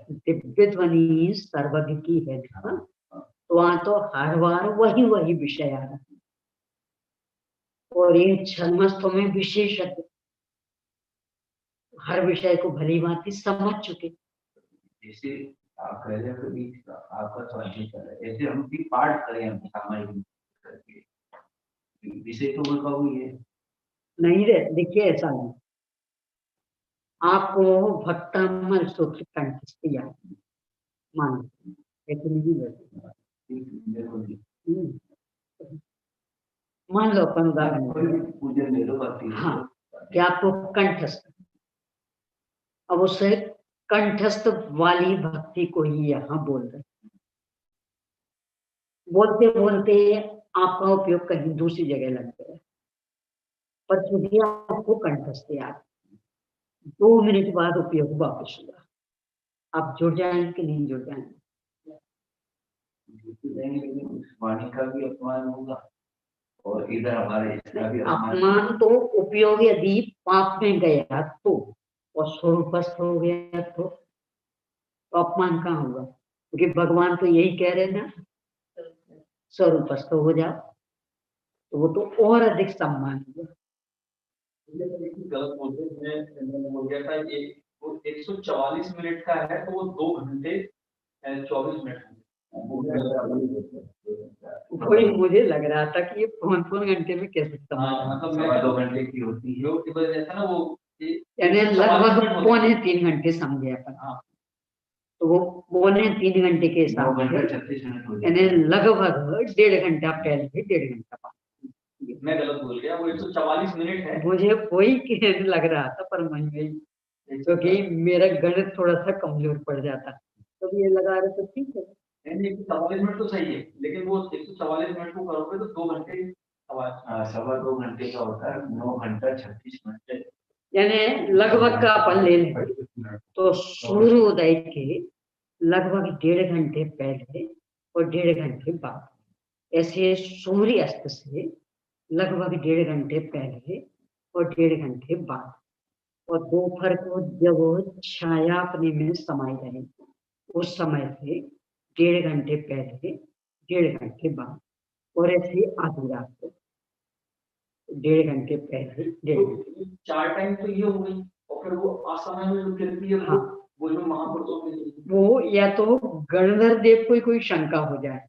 S1: दिव्य ध्वनि सर्वज्ञ की है ना, तो वहां तो हर बार वही विषय आ रहा है, और ये छद्मस्थों में विशेषज्ञ हर विषय को भली भांति समझ चुके।
S4: जैसे आप कह रहे हो कि आपका स्वाध्याय चल रहा है, ऐसे हम भी पाठ करें, हम सामायिक करके, विषय तो उनका हुई है
S1: नहीं रे, देखिए ऐसा नहीं, आपको भक्तामल सूत्र कंठस्थ याद, मान इतनी ही वजह। मान लो अपन उदाहरण
S4: पूजन ले लो बाकी।
S1: हाँ, कि आपको कंठस्थ, अब उससे कंठस्थ वाली भक्ति को ही यहाँ बोल रहे, बोलते बोलते आपका उपयोग कहीं दूसरी जगह लग गया, पर चूंकि आपको कंठस्थ याद, 2 मिनट बाद उपयोग वापस हुआ, आप जुड़ जाएंगे कि नहीं जुड़ जाएंगे?
S4: लेकिन उस वाणी का भी अपमान होगा और इधर हमारे इसका भी
S1: अपमान तो उपयोग यदि पाप में गया तो, और स्वरूपस्थ हो गया तो अपमान कहाँ होगा? क्योंकि भगवान तो यही कह रहे हैं ना, स्वरूपस्थ हो जाओ, तो वो तो और अधिक सम्मान हुआ।
S2: गलत बोलते मैंने बोल गया था ये, वो 144 मिनट का है तो वो 2 घंटे 24 मिनट।
S1: वही मुझे लग रहा था कि ये 5 घंटे में कैसे सम्मान,
S2: मतलब मैं
S4: 2 घंटे की होती है
S2: की वजह से ना वो
S1: यानी लगभग 3.25 घंटे समझे अपन।
S2: हाँ।
S1: तो वो 3.25 घंटे के
S4: 9
S1: हिसाब
S4: घंटा
S1: से
S4: 36 मिनट हो
S1: यानी लगभग 1.5 घंटा पहले, 1.5 घंटा बाद।
S2: मैं गलत बोल गया, वो 144 मिनट है।
S1: मुझे वही लग रहा था, पर मैं क्योंकि मेरा गणित थोड़ा सा कमजोर पड़ जाता, तो ये लगा रहे तो ठीक है।
S2: 144 मिनट तो सही है, लेकिन वो 144 मिनट को करोगे तो 2 घंटे
S4: 2 घंटे का होता है, 9 घंटा 36 मिनट,
S1: यानी लगभग का अपन ले लें तो सूर्योदय के लगभग 1.5 घंटे पहले और 1.5 घंटे बाद, ऐसे सूर्यास्त से लगभग 1.5 घंटे पहले और 1.5 घंटे बाद, और दोपहर को जब छाया अपने में समाई रहे उस समय से 1.5 घंटे पहले 1.5 घंटे बाद, और ऐसे आधी रात को 1.5 घंटे पहले 1.5 घंटे।
S2: 4 टाइम तो ये हो गई, और फिर वो असमय में जो गिरती है
S1: हाँ,
S2: वो जो महापुरुषों में
S1: वो या तो गणधर देव को कोई शंका हो जाए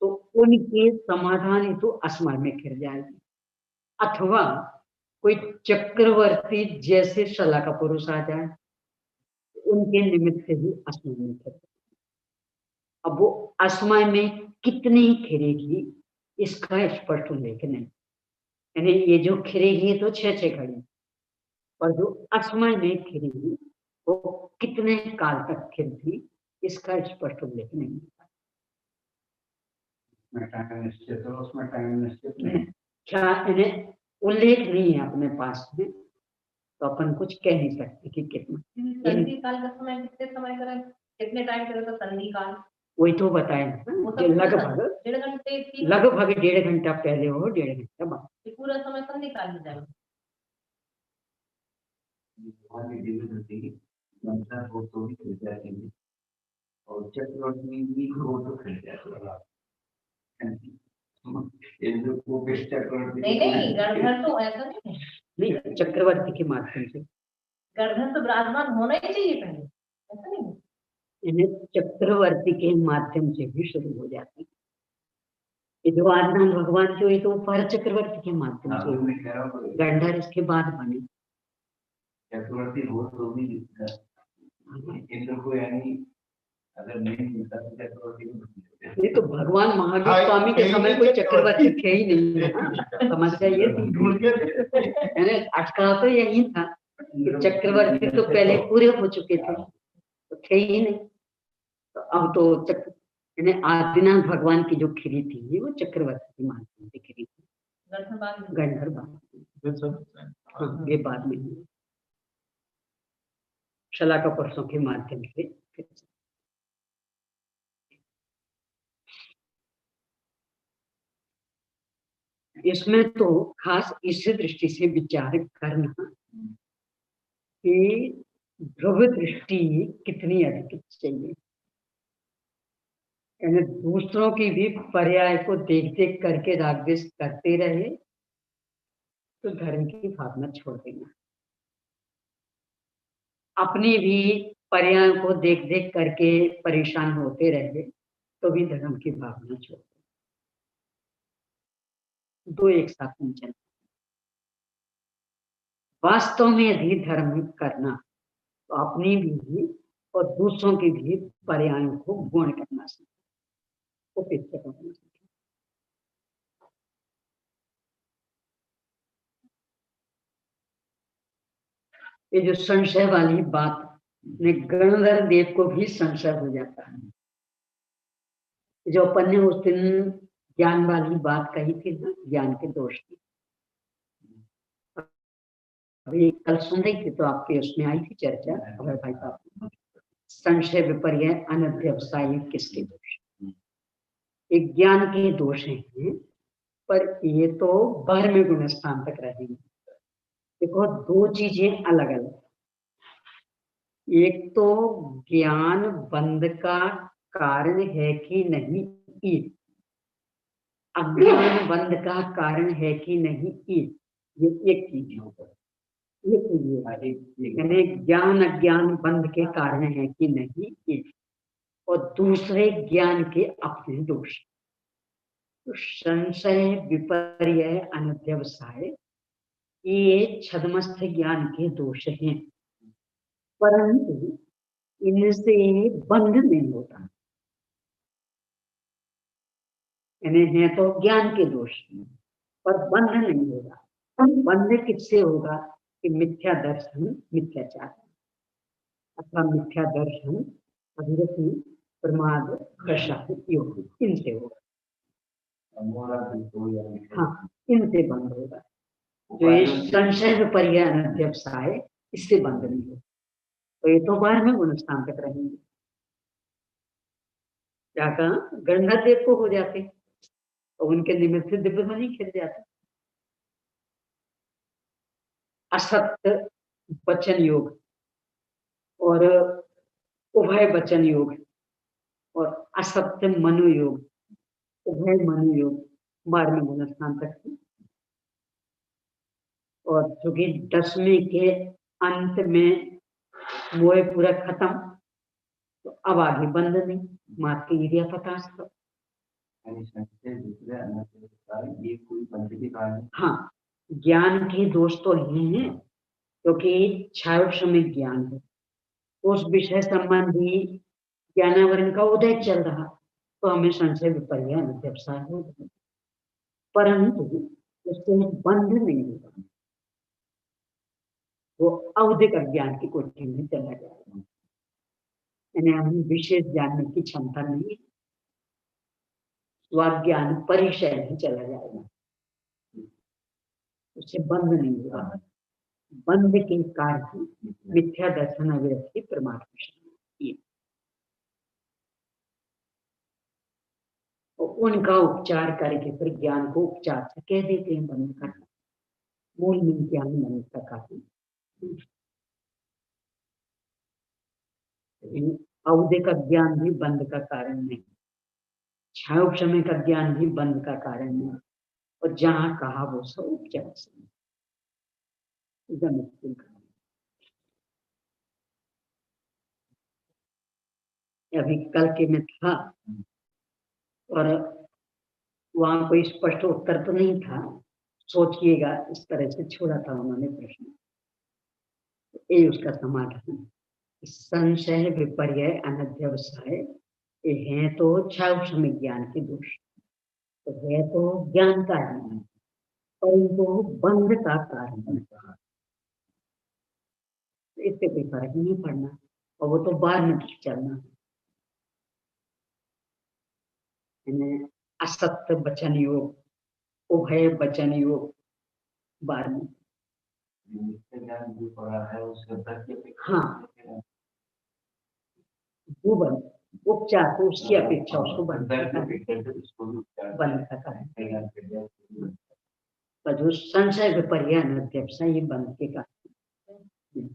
S1: तो उनके समाधान ही तो असमय में गिर जाएगी, अथवा कोई चक्रवर्ती जैसे शला का पुरुष आ जाए, उनके निमित्त से भी असमय में गिर। अब वो असमय में कितनी खिरेगी इसका स्पष्ट उल्लेख नहीं, यानी ये जो खिरेगी ये तो 6 घड़ी, पर जो असमय में खिरेगी वो कितने काल तक खिरती इसका स्पष्ट उल्लेख नहीं।
S4: उसमें टाइम निश्चित नहीं,
S1: क्या इन्हें उल्लेख नहीं है अपने पास में, तो अपन कुछ कह नहीं सकते कि कितना।
S3: संधि काल का समय कितने समय करें, कितने टाइम करें तो संधि काल
S1: वही तो बताएंगे ना, कि लगभग
S3: 1.5 घंटे,
S1: लगभग 1.5 घंटा पहले हो 1.5 घंटा बाद,
S3: पूरा समय संधि काल में जाएगा।
S4: हो तो भी खिल जाएंगे और चक्रवर्ती भी हो तो खिल जाएगा।
S3: नहीं गणधर तो ऐसा नहीं है,
S1: नहीं चक्रवर्ती के माध्यम से,
S3: गणधर तो विराजमान होना ही चाहिए पहले, ऐसा नहीं है।
S1: इन्हें चक्रवर्ती के माध्यम से भी शुरू हो जाती है, ये जो आदिनाथ भगवान जो है तो पर चक्रवर्ती के माध्यम से, गंडर इसके बाद बने।
S4: चक्रवर्ती हो तो भी इंद्र को, यानी अगर नहीं मिलता तो चक्रवर्ती
S1: नहीं तो भगवान महावीर स्वामी के समय कोई चक्रवर्ती थे ही नहीं, समस्या ये थी, अटका तो यही था कि चक्रवर्ती तो पहले पूरे हो चुके थे, तो थे ही नहीं। तो अब तो आदिनाथ भगवान की जो खिरी थी वो चक्रवर्ती के माध्यम से खिरी थी, गंधर बाद, हाँ ये बाद में शला का पुरुषों के माध्यम से। इसमें तो खास इस दृष्टि से विचार करना कि ध्रुव दृष्टि कितनी अधिक चाहिए, यानी दूसरों की भी पर्याय को देख देख करके रागद्वेष करते रहे तो धर्म की भावना छोड़ देना, अपनी भी पर्याय को देख देख करके परेशान होते रहे तो भी धर्म की भावना छोड़ देना, दो एक साथ नहीं चलते। वास्तव में यदि धर्म करना तो अपनी भी और दूसरों के भी पर्यायों को गुण करना सीखे, उपयुक्त करना सीखे। ये जो संशय वाली बात ने गणधर देव को भी संशय हो जाता है। जो अपन ने उस दिन ज्ञान वाली बात कही थी ना, ज्ञान के दोष की, अभी कल सुन रही थी तो आपके उसमें आई थी चर्चा अभय भाई साहब, संशय विपर्य अनध्यवसायी किसके दोष? एक ज्ञान के दोष हैं, पर ये तो बाहर में गुण स्थान तक रहेंगे। देखो दो चीजें अलग अलग, एक तो ज्ञान बंध का कारण है कि नहीं, अज्ञान बंध का कारण है कि नहीं, ये एक चीज होगा। यानी ज्ञान अज्ञान बंध के कारण है कि नहीं, और दूसरे ज्ञान के अपने दोष। तो संशय विपर्य अनध्यवसाय ये छद्मस्थ ज्ञान के दोष हैं, परंतु इनसे बंध नहीं होता। यानी है तो ज्ञान के दोष, पर बंध नहीं होगा। बंध किससे होगा कि मिथ्या दर्शन, मिथ्याचार अथवा मिथ्या दर्शन, अभिरति, प्रमाद, खर्षा, योग, इनसे होगा। हाँ, इनसे बंद होगा। जो ये संशय विपर्य अनध्यवसाय, इससे बंद नहीं होगा। तो ये तो बाहर में गुणस्थान तक रहेंगे। क्या कहा, गंगा देव को हो जाते और उनके निमित्त से दिव्य ध्वनि खिल जाते। असत्य वचन योग और उभय वचन योग और असत्य मनोयोग, उभय मनोयोग बार में गुणस्थान तक है। और चूंकि 10वें के अंत में मोह पूरा खत्म, तो अब आगे बंद नहीं, मात्र एरिया पतास। हाँ, ज्ञान के दोष तो नहीं है, क्योंकि छायोक्षमिक ज्ञान है, उस विषय संबंधी ज्ञानावरण का उदय चल रहा, तो हमें संशय विपर्य अनध्यवसाय हो, परंतु उससे बंध नहीं होगा। वो अवधिक ज्ञान की कोटि में चला जाएगा। यानी हमें विशेष जानने की क्षमता नहीं, स्वाज्ञान परिचय में चला जाएगा, उससे बंध नहीं होगा। बंध के कारण मिथ्या दर्शन, अविरति, प्रमाद, उनका उपचार करके फिर ज्ञान को उपचार से कह देते हैं बंद करना। मूल में ज्ञान बंद का कारण, अवधि का ज्ञान भी बंद का कारण नहीं, छायोक्षम का ज्ञान भी बंद का कारण नहीं, और जहां कहा वो सब उपचार से। अभी कल के में था और वहां कोई स्पष्ट उत्तर तो नहीं था, सोचिएगा, इस तरह से छोड़ा था उन्होंने प्रश्न। ये उसका समाधान, संशय विपर्य अनध्यवसाय ये है तो छायोक्षम ज्ञान के दोष, तो है तो ज्ञान कारण है, परंतु बंध का कारण है, इससे कोई फर्क नहीं पड़ना, और वो तो बाद में चलना। असत्य वचन योग, उभय वचन योग बार में, हाँ, वो बंद उपचार को उसकी अपेक्षा उसको बंद का कारण, पर जो संशय विपर्य अनध्यवसाय ये बंद के कारण।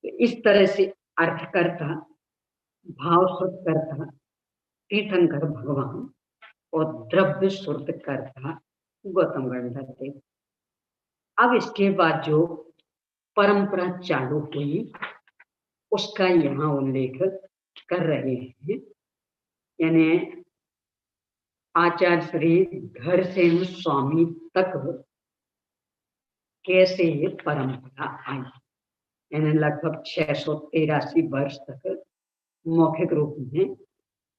S1: इस तरह से अर्थ करता, भाव श्रुत करता तीर्थंकर भगवान और द्रव्य श्रुत करता गौतम गंधर देव। अब इसके बाद जो परंपरा चालू हुई उसका यहाँ उल्लेख कर रहे हैं। यानी आचार्य श्री धरसेन स्वामी तक कैसे ये परंपरा आई, यानी लगभग 683 वर्ष तक मौखिक रूप में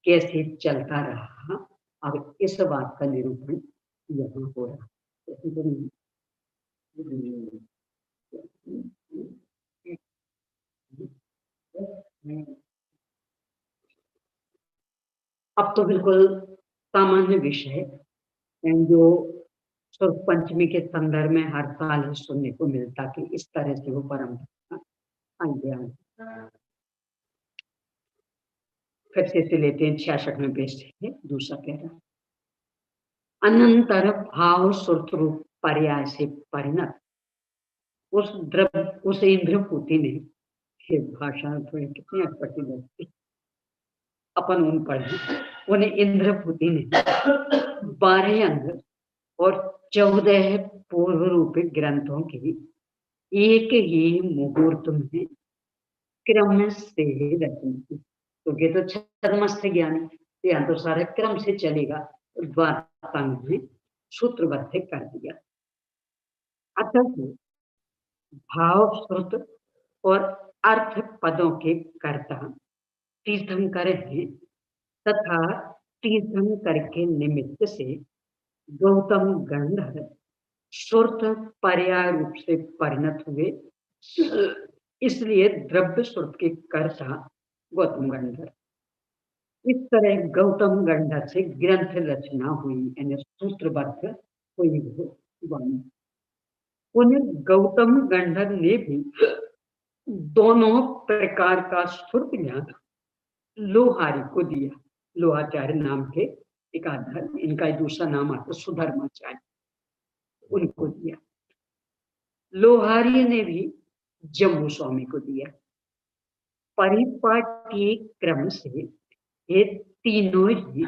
S1: कैसे चलता रहा। अब इस बात का निरूपण यहाँ हो रहा है। अब तो बिल्कुल सामान्य विषय है जो सुर्ख पंचमी के संदर्भ में हर साल ही सुनने को मिलता कि इस तरह से वो परंपरा आगे फिर से लेते हैं 66 में पेश है दूसरा पैरा। अनंतर भाव सुर्त रूप पर्याय से परिणत उस इंद्रपूति ने, भाषा थोड़ी कितनी अटपटी लगती, अपन उन पढ़े, उन्हें इंद्रपूति ने 12 अंग और 14 पूर्व रूपी ग्रंथों की एक ही मुहूर्त में क्रम से रचना की। तो ये तो छदमस्त ज्ञान, यहाँ तो सारे क्रम से चलेगा, द्वादशांग में सूत्रबद्ध कर दिया। अतः भाव श्रुत और अर्थ पदों के कर्ता तीर्थंकर हैं तथा तीर्थंकर के निमित्त से गौतम गंधर्व श्रुत पर्याय रूप से परिणत हुए, इसलिए द्रव्य श्रुत के कर्ता गौतम गंधर्व। इस तरह गौतम गंधर्व से ग्रंथ रचना हुई, यानी सूत्रबद्ध हुई वाणी। उन्हें गौतम गंधर्व ने भी दोनों प्रकार का श्रुत ज्ञान लोहारी को दिया। लोहाचार्य नाम के एक आधार, इनका दूसरा नाम आता सुधर्माचार्य, उनको दिया। लोहारी ने भी जम्मू स्वामी को दिया। परिपाटी क्रम से ये तीनों ही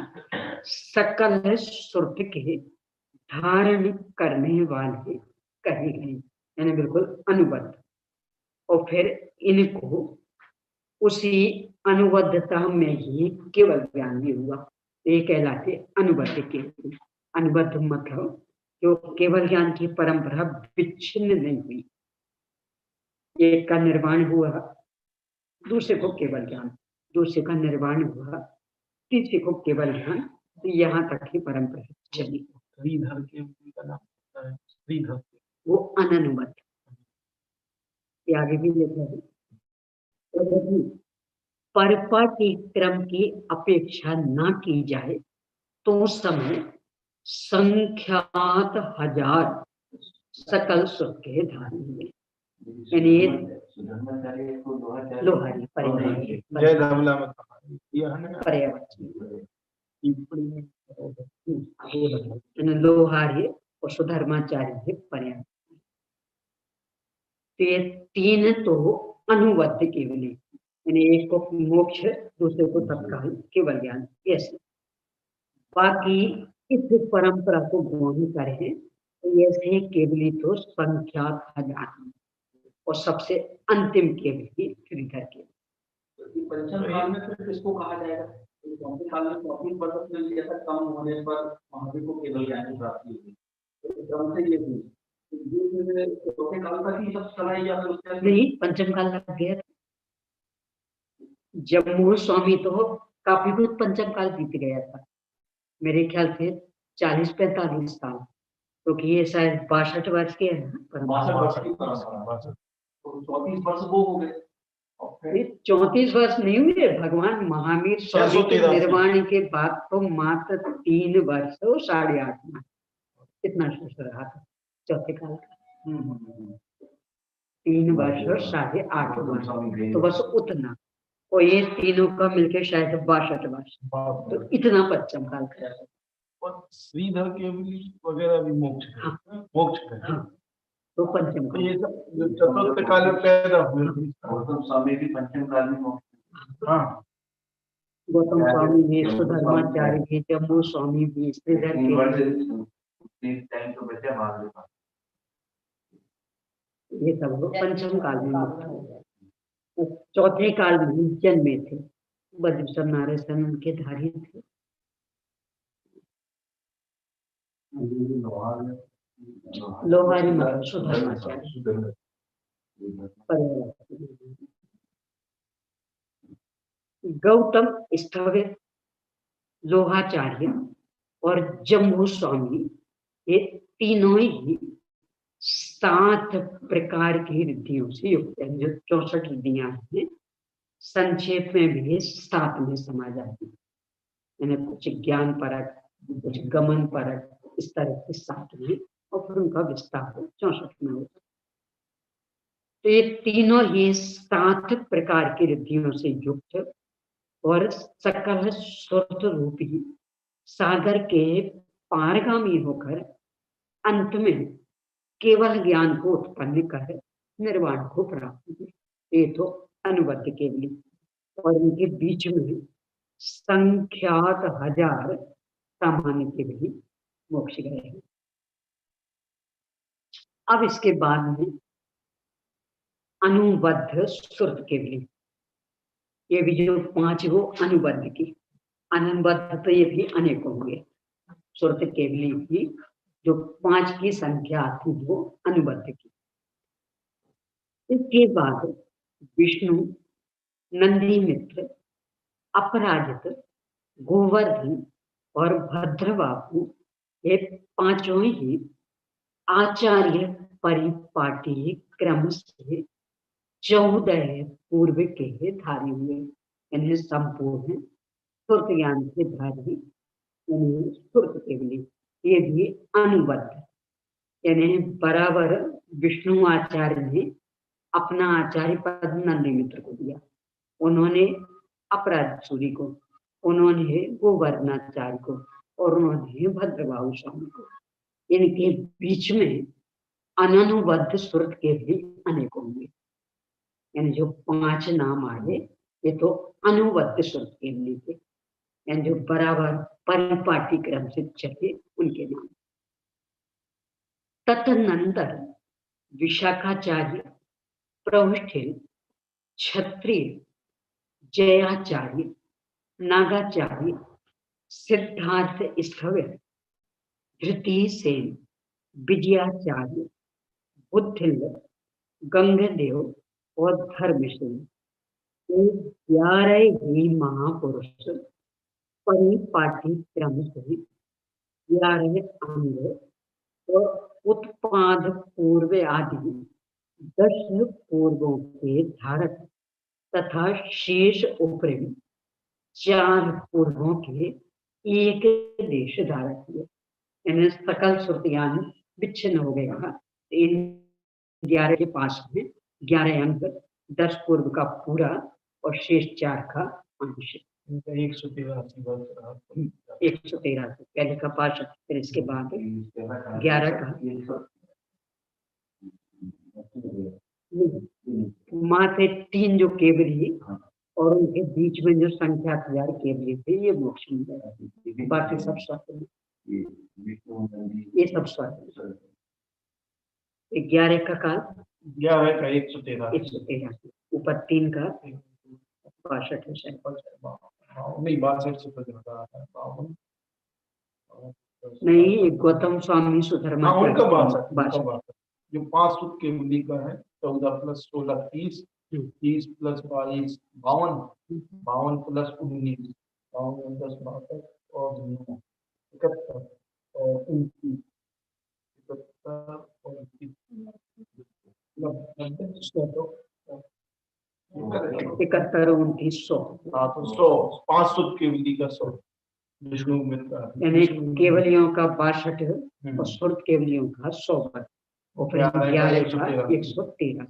S1: सकल श्रुत के धारण करने वाले कहे गए, यानी बिल्कुल अनुबद्ध। और फिर इनको उसी अनुबद्धता में ही केवल ज्ञान भी हुआ, ये कहलाते अनुबद्ध केवल। अनुबद्ध मतलब जो केवल ज्ञान की परंपरा विच्छिन्न नहीं हुई, एक का निर्वाण हुआ, दूसरे को केवल ज्ञान, दूसरे का निर्वाण हुआ, तीसरे को केवल ज्ञान, तो यहाँ तक ही परंपरा चली।
S5: श्रीधर के उनका नाम होता है श्रीधर,
S1: वो अननुबद्ध, आगे भी लिखा है। परिपाटी क्रम की अपेक्षा न की जाए तो उस समय संख्यात हजार सकल सुख के धारण हुए, यानी लोहारी लोहारी और सुधर्माचार्य पर्याय। ये तीन तो अनुबद्ध केवल, यानी एक को मोक्ष, दूसरे को तत्काल केवल ज्ञान, ऐसे। बाकी इस परंपरा को ग्रहण करें तो ऐसे केवली तो संख्यात हजार, और सबसे अंतिम केवली श्रीधर के।
S2: पंचम काल में फिर किसको कहा जाएगा? चौथे काल में 34 वर्ष में लिया था, कम होने पर महावीर को केवल ज्ञान की प्राप्ति हुई। तो क्रम से ये हुई, चौथे काल तक ही सब चला, या फिर उसके
S1: नहीं, पंचम काल लग गया था। जम्मू स्वामी तो काफी कुछ पंचम काल बीत गया था, मेरे ख्याल से 40-45 साल, क्योंकि ये शायद 62 वर्ष के है ना,
S2: 62 वर्ष की परंपरा, तो 34 वर्ष वो हो गए।
S1: 34 वर्ष नहीं हुए, भगवान महावीर स्वामी के निर्वाण के बाद तो मात्र 3 वर्ष और 8.5 माह इतना शेष रहा था चौथे काल का। 3 वर्ष और 8.5 माह, तो बस उतना, और ये तीनों का मिलकर शायद 62 वर्ष, तो इतना पंचम काल का।
S5: और श्रीधर के वगैरह भी मोक्ष,
S1: हाँ,
S5: मोक्ष
S1: हाँ, तो पंचम काल।
S5: ये सब चतुर्थ काल में पैदा हुए।
S4: गौतम स्वामी भी पंचम काल में मोक्ष।
S5: हाँ,
S1: गौतम स्वामी भी, सुधर्माचार्य भी, जम्मू स्वामी भी, श्रीधर के,
S4: टाइम तो बचा बाद में,
S1: ये सब लोग पंचम काल में। चौथे काल में जन्मे थे बद्रीश्वर नारायण, उनके धारी थे। लोहारी मतलब सुधर्माचार्य, गौतम स्थविर, लोहाचार्य और जम्बू स्वामी, ये तीनों ही 7 प्रकार की रिद्धियों से युक्त है। जो 64 रिद्धियां हैं, संक्षेप में भी 7 में समा जाती है। यानी कुछ ज्ञान परक, कुछ गमन परक, इस तरह के 7 में, और फिर उनका विस्तार 64 में होता है। तो ये तीनों ही 7 प्रकार की रिद्धियों से युक्त और सकल सुरत रूपी सागर के पारगामी होकर अंत में केवल ज्ञान को उत्पन्न कर निर्वाण को प्राप्त हुए। ये तो अनुबद्ध केवली, और इनके बीच में संख्यात 1000 सामान्य केवली मोक्ष गए हैं। अब इसके बाद में अनुबद्ध सुरत केवली, ये भी जो 5 वो अनुबद्ध की, अनुबद्ध तो ये भी अनेक होंगे। सुरत केवली की जो 5 की संख्या थी वो अनुबद्ध की। इसके बाद विष्णु, नंदी मित्र, अपराजित, गोवर्धन और भद्रबाहु, ये 5 ही आचार्य परिपाटी क्रम से 14 पूर्व के धारी हुए, यानी संपूर्ण सुरत ज्ञान के धारी, यानी सुरत केवली। ये भी अनुबद्ध, यानी बराबर विष्णु आचार्य ने अपना आचार्य पद नंदी मित्र को दिया, उन्होंने अपराजित सूरी को, उन्होंने गोवर्धनाचार्य को, और उन्होंने भद्रबाहु स्वामी को। इनके बीच में अनुबद्ध सुरत के भी अनेक होंगे, यानी जो 5 नाम आए ये तो अनुबद्ध सुरत के लिए थे, यानी जो बराबर परिपाटी क्रम से चले उनके नाम। तदनंतर विशाखाचार्य, प्रौष्ठिल, क्षत्रिय, जयाचार्य, नागाचार्य, सिद्धार्थ स्थविर, धृतिसेन, विजयाचार्य, बुद्धिल, गंगदेव और धर्मसेन, 11 ही महापुरुष परिपाटी क्रम से 11 अंग और उत्पाद पूर्व आदि 10 पूर्वों के धारक तथा शेष उपरिम 4 पूर्वों के एक देश धारक हुए। यानी सकल सुरत ज्ञान विच्छिन्न हो गया। इन 11 के पास में 11 अंक, 10 पूर्व का पूरा और शेष 4 का अंश। 113 पहले का 5, फिर इसके बाद 11 का मात्र 3 जो केवली और उनके बीच में जो संख्या 1000 केवली थे, ये मोक्ष में गए। बाकी सब स्वास्थ्य, ये सब स्वास्थ्य। 11 का काल,
S5: 11 का 113
S1: ऊपर 3 का 62 है शायद,
S5: नहीं 62 से तो ज्यादा है, 52
S1: नहीं, गौतम स्वामी सुधर्मा
S5: उनका 62 जो 5 सूत्र के मूल्य का है। 14 + 16 30, 30 + 22 52, 52 + 19 52, 10 62 और 9 71 और 29 71 और 29
S1: 71 29 100।
S5: हाँ तो 100 5 सूत्र के मूल्य का 100 विष्णु मिलता है,
S1: यानी केवलियों का 62 और सुरत केवलियों का 100 पर, और फिर 11 का 113।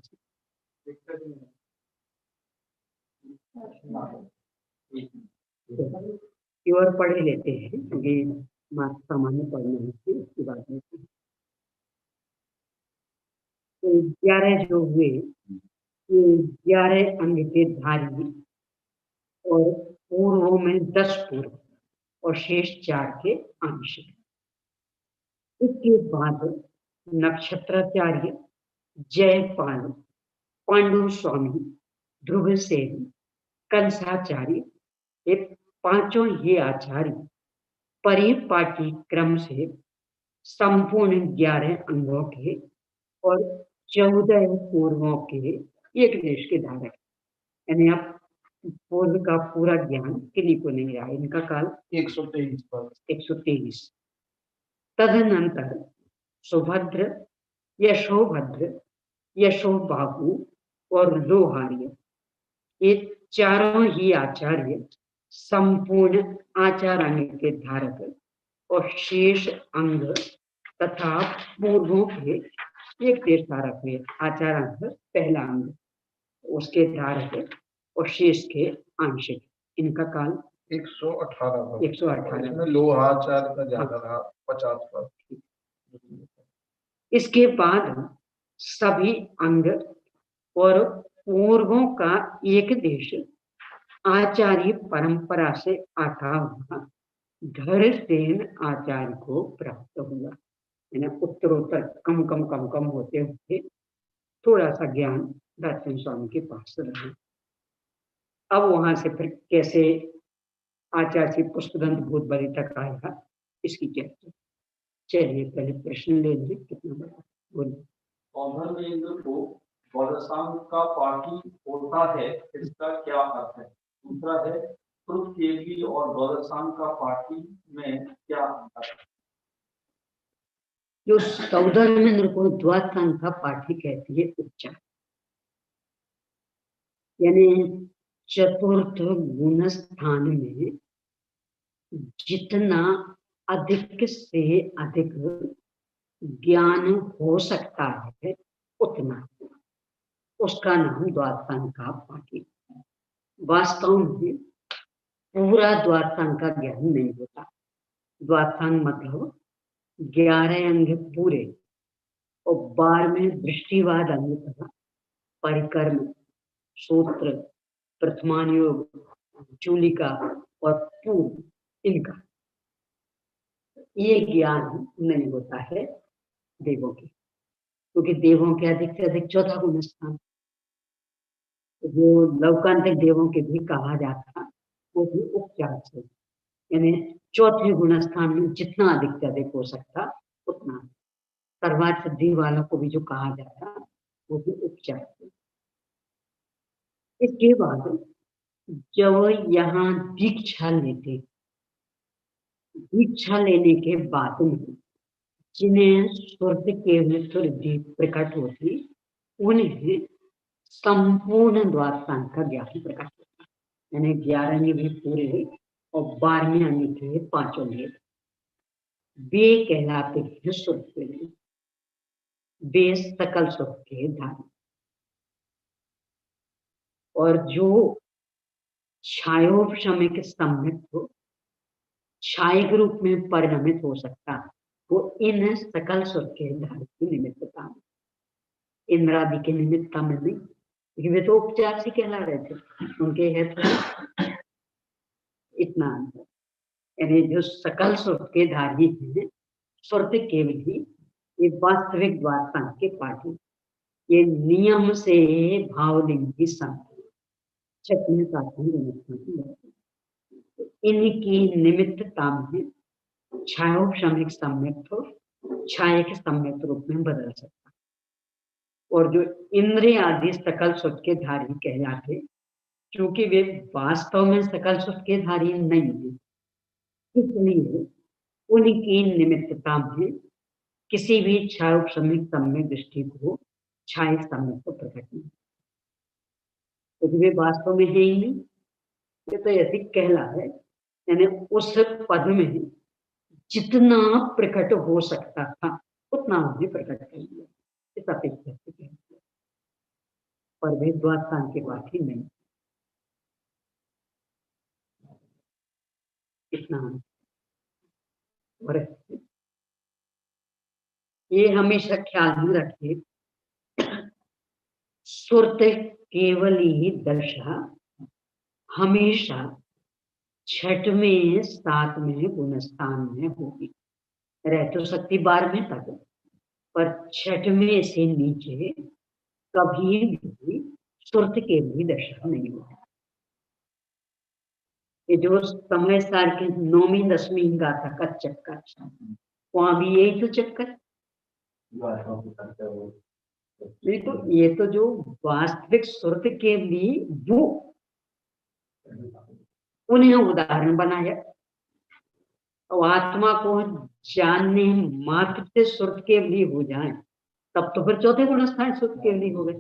S1: प्योर पढ़े लेते हैं क्योंकि सामान्य पढ़ने से इसकी बात होती है। तो 11 जो हुए, ये 11 अंग के धारी और पूर्वों में 10 पूर्व और शेष 4 के अंश। इसके बाद नक्षत्राचार्य, जयपाल, पांडु स्वामी, ध्रुवसेन, कंसाचार्य, ये 5 ही आचार्य परिपाटी क्रम से संपूर्ण 11 अंगों के और 14 पूर्वों के एक देश के धारक, यानी अब पूर्व का पूरा ज्ञान किन्हीं को नहीं रहा। इनका काल
S5: 123 पर
S1: 123। तदनंतर सुभद्र, यशोभद्र, यशोबाहु और लोहार्य, ये चारों ही आचार्य संपूर्ण आचारांग के धारक और शेष अंग तथा पूर्वों के एक देश धारक हुए। आचारांग पहला अंग, उसके धारक और शेष के आंशिक। इनका काल
S5: 118 पर
S1: 118।
S5: इसमें लोहाचार का ज्यादा रहा 50 पर।
S1: इसके बाद सभी अंग और पूर्वों का एक देश आचार्य परंपरा से आता हुआ धरसेन आचार्य को प्राप्त हुआ। यानी उत्तरोत्तर कम कम कम कम होते होते थोड़ा सा ज्ञान धरसेन स्वामी के पास रहा। अब वहां से फिर कैसे आचार्य श्री पुष्पदंत भूतबली तक आया, इसकी चर्चा। चलिए पहले प्रश्न ले लीजिए, कितना बड़ा बोलिए।
S2: औधर्मेंद्र को गौरसांग का पाठी होता है, इसका क्या अर्थ है? दूसरा है पृथ्वी और गौरसांग का पाठी में क्या अंतर है?
S1: जो सौधर्मेंद्र को द्वादशांग का पाठी कहती है उच्चार, यानी चतुर्थ गुण स्थान में जितना अधिक से अधिक ज्ञान हो सकता है उतना, उसका नाम द्वादशांग का पाठी। वास्तव में पूरा द्वादशांग का ज्ञान नहीं होता। द्वादशांग मतलब 11 अंग पूरे और 12वें दृष्टिवाद अंग तथा परिकर्म, सूत्र, प्रथमानुयोग, चूलिका और पूर्व, इनका ये ज्ञान नहीं होता है देवों के, क्योंकि देवों के अधिक से अधिक 14 गुण स्थान, जो लौकांतिक देवों के भी कहा जाता, वो भी उपचार से, यानी चौथे गुण स्थान में जितना अधिक से अधिक हो सकता उतना। सर्वार्थ सिद्धि वालों को भी जो कहा जाता वो भी उपचार से। इसके बाद जब यहाँ दीक्षा लेते, दीक्षा लेने के बाद में जिन्हें स्वर्ग केवल सुरभि प्रकट होती, उन्हें संपूर्ण द्वादशांग का ज्ञान प्रकट होता। यानी 11 भी पूरे और 12वें अंग के 5 भेद, वे कहलाते हैं स्वर्ग के लिए, वे सकल सुख के धारी। और जो छायोपशमिक सम्यक हो, छायक रूप में परिणमित हो सकता, वो इन सकल सुख के धारी की निमित्तता में, इंद्रादि के निमित्ता में नहीं, क्योंकि वे तो उपचार से कहला रहे थे, उनके है तो इतना अंतर। यानी जो सकल सुख के धारी हैं स्वर्ग केवल ही, ये वास्तविक द्वादशांग के पाठी, ये नियम से भावलिंगी संत इनकी निमित्तता में छायोपशमिक सम्यक हो छाया के सम्यक रूप में बदल सकता। और जो इंद्रिय आदि सकल सुख के धारी कहलाते, क्योंकि वे वास्तव में सकल सुख के धारी नहीं है, इसलिए उनकी निमित्तता में किसी भी छायोपशमिक सम्यक दृष्टि को छाया सम्यक को प्रकट नहीं, क्योंकि वे वास्तव में है ही नहीं। ये तो ऐसे कहला है, यानी उस पद में जितना प्रकट हो सकता था उतना उन्हें प्रकट कर दिया, इस अपेक्षा से कह दिया। पर वे द्वादशांग के पाठी नहीं, इतना। और ये हमेशा ख्याल में रखिए, सुरत केवल ही दशा हमेशा 6वें 7वें गुणस्थान में होगी। रह तो सकती 12वें तक, पर 6वें से नीचे कभी भी सुरत केवल ही दशा नहीं होगी। ये जो समय सार के 9वीं 10वीं गाथा का चक्कर, वहां भी यही तो चक्कर। नहीं तो ये तो जो वास्तविक सुरत के लिए वो उन्हें उदाहरण बनाया। और आत्मा को जानने मात्र से सुरत के लिए हो जाए, तब तो फिर चौथे गुण स्थान सुरत के लिए हो गए,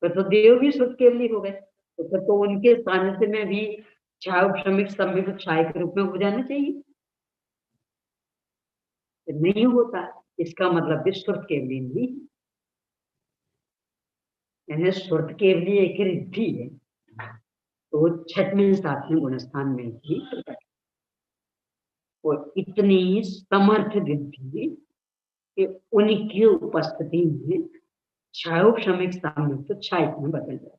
S1: फिर तो देव भी सुरत के लिए हो गए। तो फिर तो उनके सानिध्य में भी छाया श्रमिक सम्मिलित छाया के रूप में हो जाना चाहिए, नहीं होता। इसका मतलब भी सुरत के लिए नहीं, यानी सुरत के लिए एक रिद्धि है। तो छठवें सातवें गुणस्थान में भी प्रकट, और इतनी समर्थ रिद्धि कि उनकी उपस्थिति में छायोपशमिक साम्य तो छायक में बदल जाए,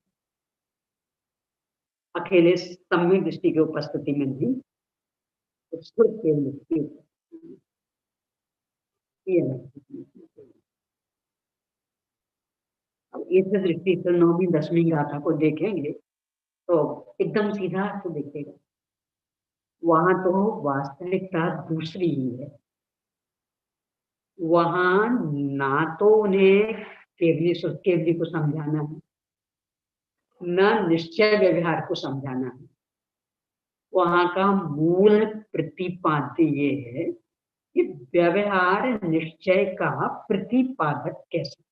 S1: अकेले सम्यक दृष्टि की उपस्थिति में नहीं, तो सुर के मुक्ति अब इस दृष्टि से नौवीं दसवीं गाथा को देखेंगे तो एकदम सीधा तो दिखेगा, वहां तो वास्तविकता दूसरी ही है। वहां ना तो उन्हें केवली को समझाना है, न निश्चय व्यवहार को समझाना है। वहां का मूल प्रतिपाद्य ये है कि व्यवहार निश्चय का प्रतिपादक कैसे,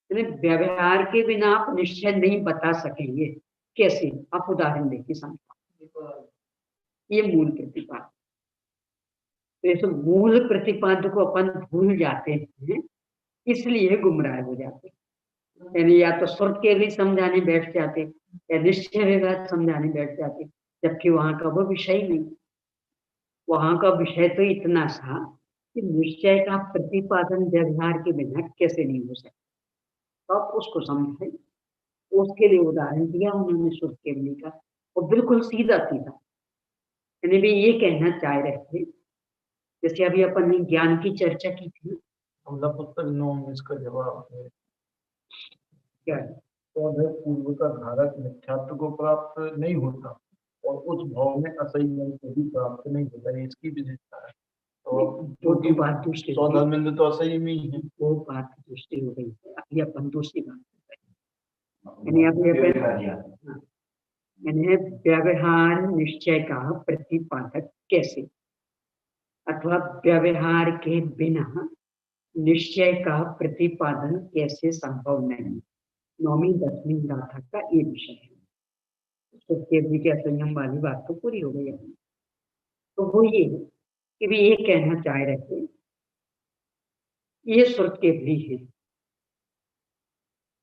S1: व्यवहार के बिना आप निश्चय नहीं बता सकेंगे, कैसे? आप उदाहरण देके समझा, ये मूल प्रतिपाद्य। तो इस मूल प्रतिपाद्य को अपन भूल जाते हैं, इसलिए गुमराह हो जाते हैं। यानी या तो सुर के लिए समझाने बैठ जाते या निश्चय व्यवहार समझाने बैठ जाते, जबकि वहां का वो विषय नहीं। वहां का विषय तो इतना सा कि निश्चय का प्रतिपादन व्यवहार के बिना कैसे नहीं हो सकता, तो आप उसको समझें। उसके लिए उदाहरण दिया उन्होंने सुर के लिए का, और बिल्कुल सीधा सीधा। यानी वे ये कहना चाह रहे थे, जैसे अभी अपन ने ज्ञान की चर्चा की थी,
S5: हमला पुस्तक 9 में इसका जवाब है
S1: क्या है?
S5: तो पूर्व का धारक मिथ्यात्व को प्राप्त नहीं होता और उस भाव में असंयम को भी प्राप्त नहीं होता, ये इसकी विशेषता है। तो
S1: तो बात दूसरी हो गई,
S5: सौधर्मेंद्र तो असंयमी है,
S1: वो बात दूसरी हो गई। अभी अपन दूसरी बात कर रहे हैं। यानी अभी अपन यानी व्यवहार निश्चय का प्रतिपादक कैसे, अथवा व्यवहार के बिना निश्चय का प्रतिपादन कैसे संभव नहीं, नौवीं दसवीं गाथा का ये विषय है। तो केवली के असंयम वाली बात तो पूरी हो गई अपनी। तो वो ये कि वे ये कहना चाह रहे थे, ये सुरत केवली है,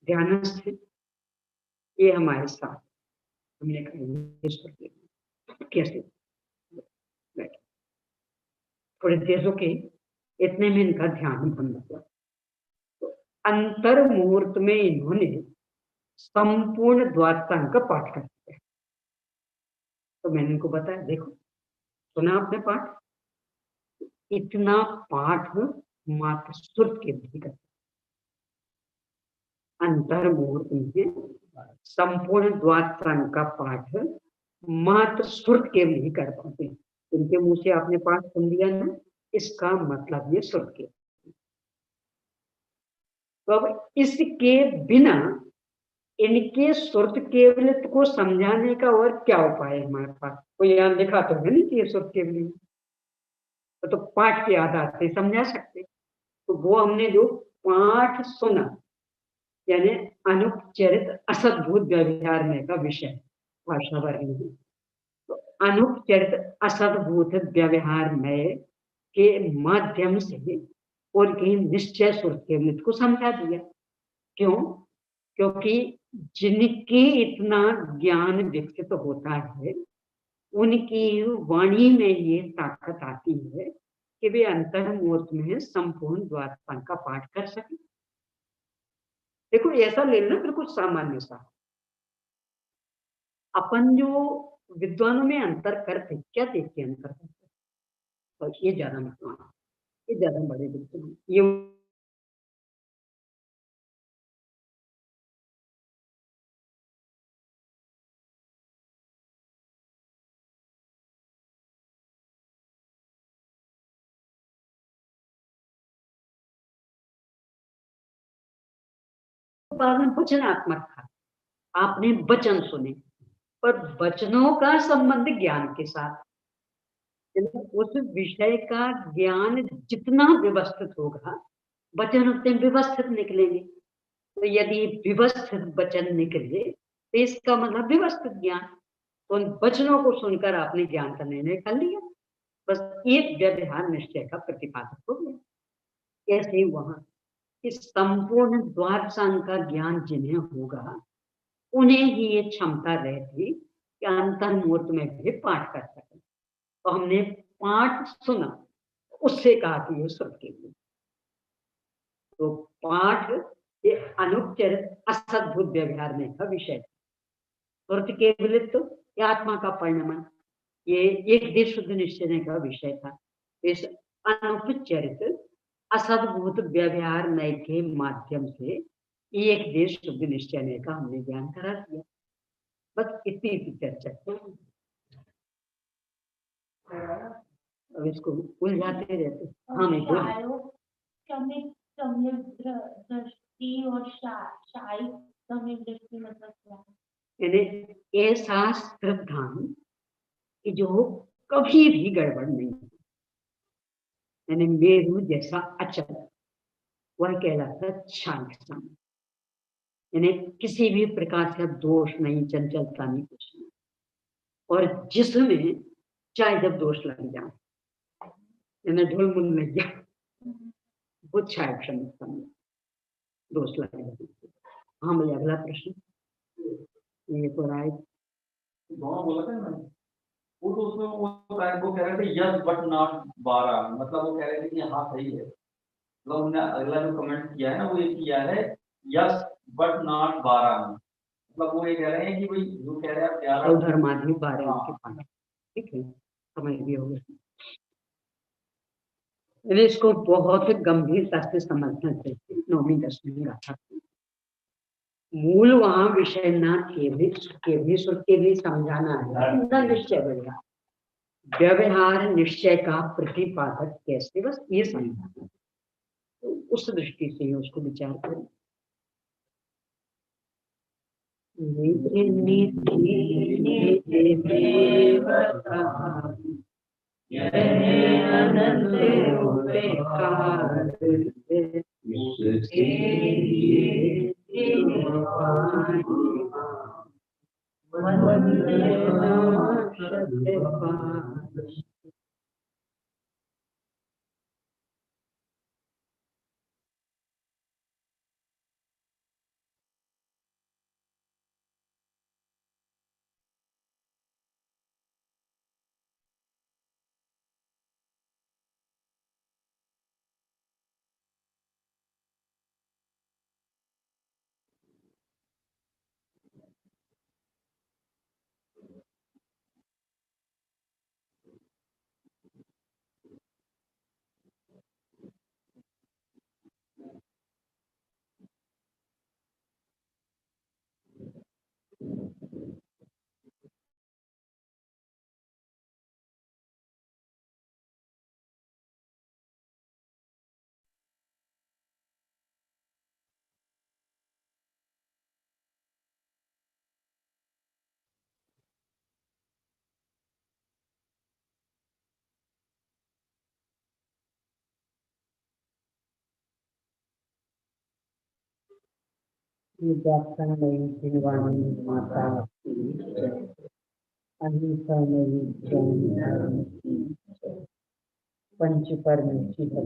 S1: ध्यानस्थ है, ये हमारे साथ। हमने कहा ये सुरत केवली कैसे, बैठे थोड़ी देर रुके, इतने में इनका ध्यान भंग हुआ। तो अंतर मुहूर्त में इन्होंने संपूर्ण द्वादशांग का पाठ कर दिया। तो मैंने इनको बताया, देखो सुना आपने पाठ, इतना पाठ मात्र सुरत के लिए करते, अंतर मुहूर्त में संपूर्ण द्वादशांग का पाठ मात्र सुरत के लिए कर पाते। उनके मुंह से आपने पाठ सुन लिया ना, इसका मतलब ये सुरत के। तो अब इसके बिना इनके सुरत केवलित को समझाने का और क्या उपाय है हमारे पास? कोई यहाँ लिखा तो है नहीं कि ये सुरत केवली, तो पाठ के आधार से समझा सकते। तो वो हमने जो पाठ सुना, यानी अनुपचरित असद्भुत व्यवहार में का विषय भाषा वर्ग में, तो अनुपचरित असद्भुत व्यवहार में के माध्यम से उनकी निश्चय सुरत केवलित को समझा दिया। क्यों? क्योंकि जिनके इतना ज्ञान विकसित होता है, उनकी वाणी में ये ताकत आती है कि वे अंतर मुहूर्त में संपूर्ण द्वादशांग का पाठ कर सके। देखो ऐसा ले लेना बिल्कुल सामान्य सा, अपन जो विद्वानों में अंतर करते, क्या देखते अंतर करते, तो ये ज्यादा मतलब, ये ज्यादा बड़े विद्वान, ये पालन वचनात्मक था, आपने वचन सुने, पर वचनों का संबंध ज्ञान के साथ, उस विषय का ज्ञान जितना व्यवस्थित होगा वचन उतने व्यवस्थित निकलेंगे। तो यदि व्यवस्थित वचन निकले तो इसका मतलब व्यवस्थित ज्ञान। तो उन वचनों को सुनकर आपने ज्ञान का निर्णय कर लिया, बस एक व्यवहार निश्चय का प्रतिपादक हो गया। ऐसे ही वहां इस संपूर्ण द्वादशांग का ज्ञान जिन्हें होगा उन्हें ही ये क्षमता रहती कि अंतर्मूर्त में भी पाठ कर सके। तो हमने पाठ सुना, उससे कहा कि ये श्रुत के लिए, तो पाठ ये अनुच्चरित असद्भुत व्यवहार में का विषय, श्रुत केवलित तो ये आत्मा का परिणमन, ये एक देश शुद्ध निश्चय का विषय था। इस अनुपचरित असद्भुत व्यवहार नय के माध्यम से एक देश शुद्ध निश्चय का हमने ज्ञान करा दिया। बस इतनी चर्चा। अब इसको उलझाते रहते। हाँ मैं बोली
S3: समुद्र दृष्टि और शाही समुद्र दृष्टि मतलब क्या है?
S1: यानी ऐसा श्रद्धान कि जो कभी भी गड़बड़ नहीं, यानी मेरू जैसा अचल, वह कहलाता शांत सम, यानी किसी भी प्रकार से दोष नहीं, चंचलता नहीं, कुछ नहीं। और जिसमें चाहे जब दोष लग जाए, यानी ढुलमुल लग जाए, वो छाया क्षण दोष लग जाए। हाँ भैया अगला प्रश्न ये तो राय
S2: दोनों बोला था ना, वो तो उसमें वो कह रहे थे यस बट नॉट 12, मतलब वो कह रहे थे कि हाँ सही है, मतलब उन्होंने अगला जो कमेंट किया है ना वो ये किया है यस बट नॉट 12, मतलब वो ये कह रहे हैं कि भाई जो कह रहे हैं आप 11
S1: धर्माधि 12 के पाठ, ठीक है समझ भी हो गया। इसको बहुत गंभीरता से समझना चाहिए। 9वीं 10वीं गाथा मूल वहां विषय ना केवली समझाना है, निश्चय बढ़िया व्यवहार निश्चय का प्रतिपादक कैसे, बस ये समझाना। तो उस दृष्टि से उसको विचार करें। माता पंच परमेश्वर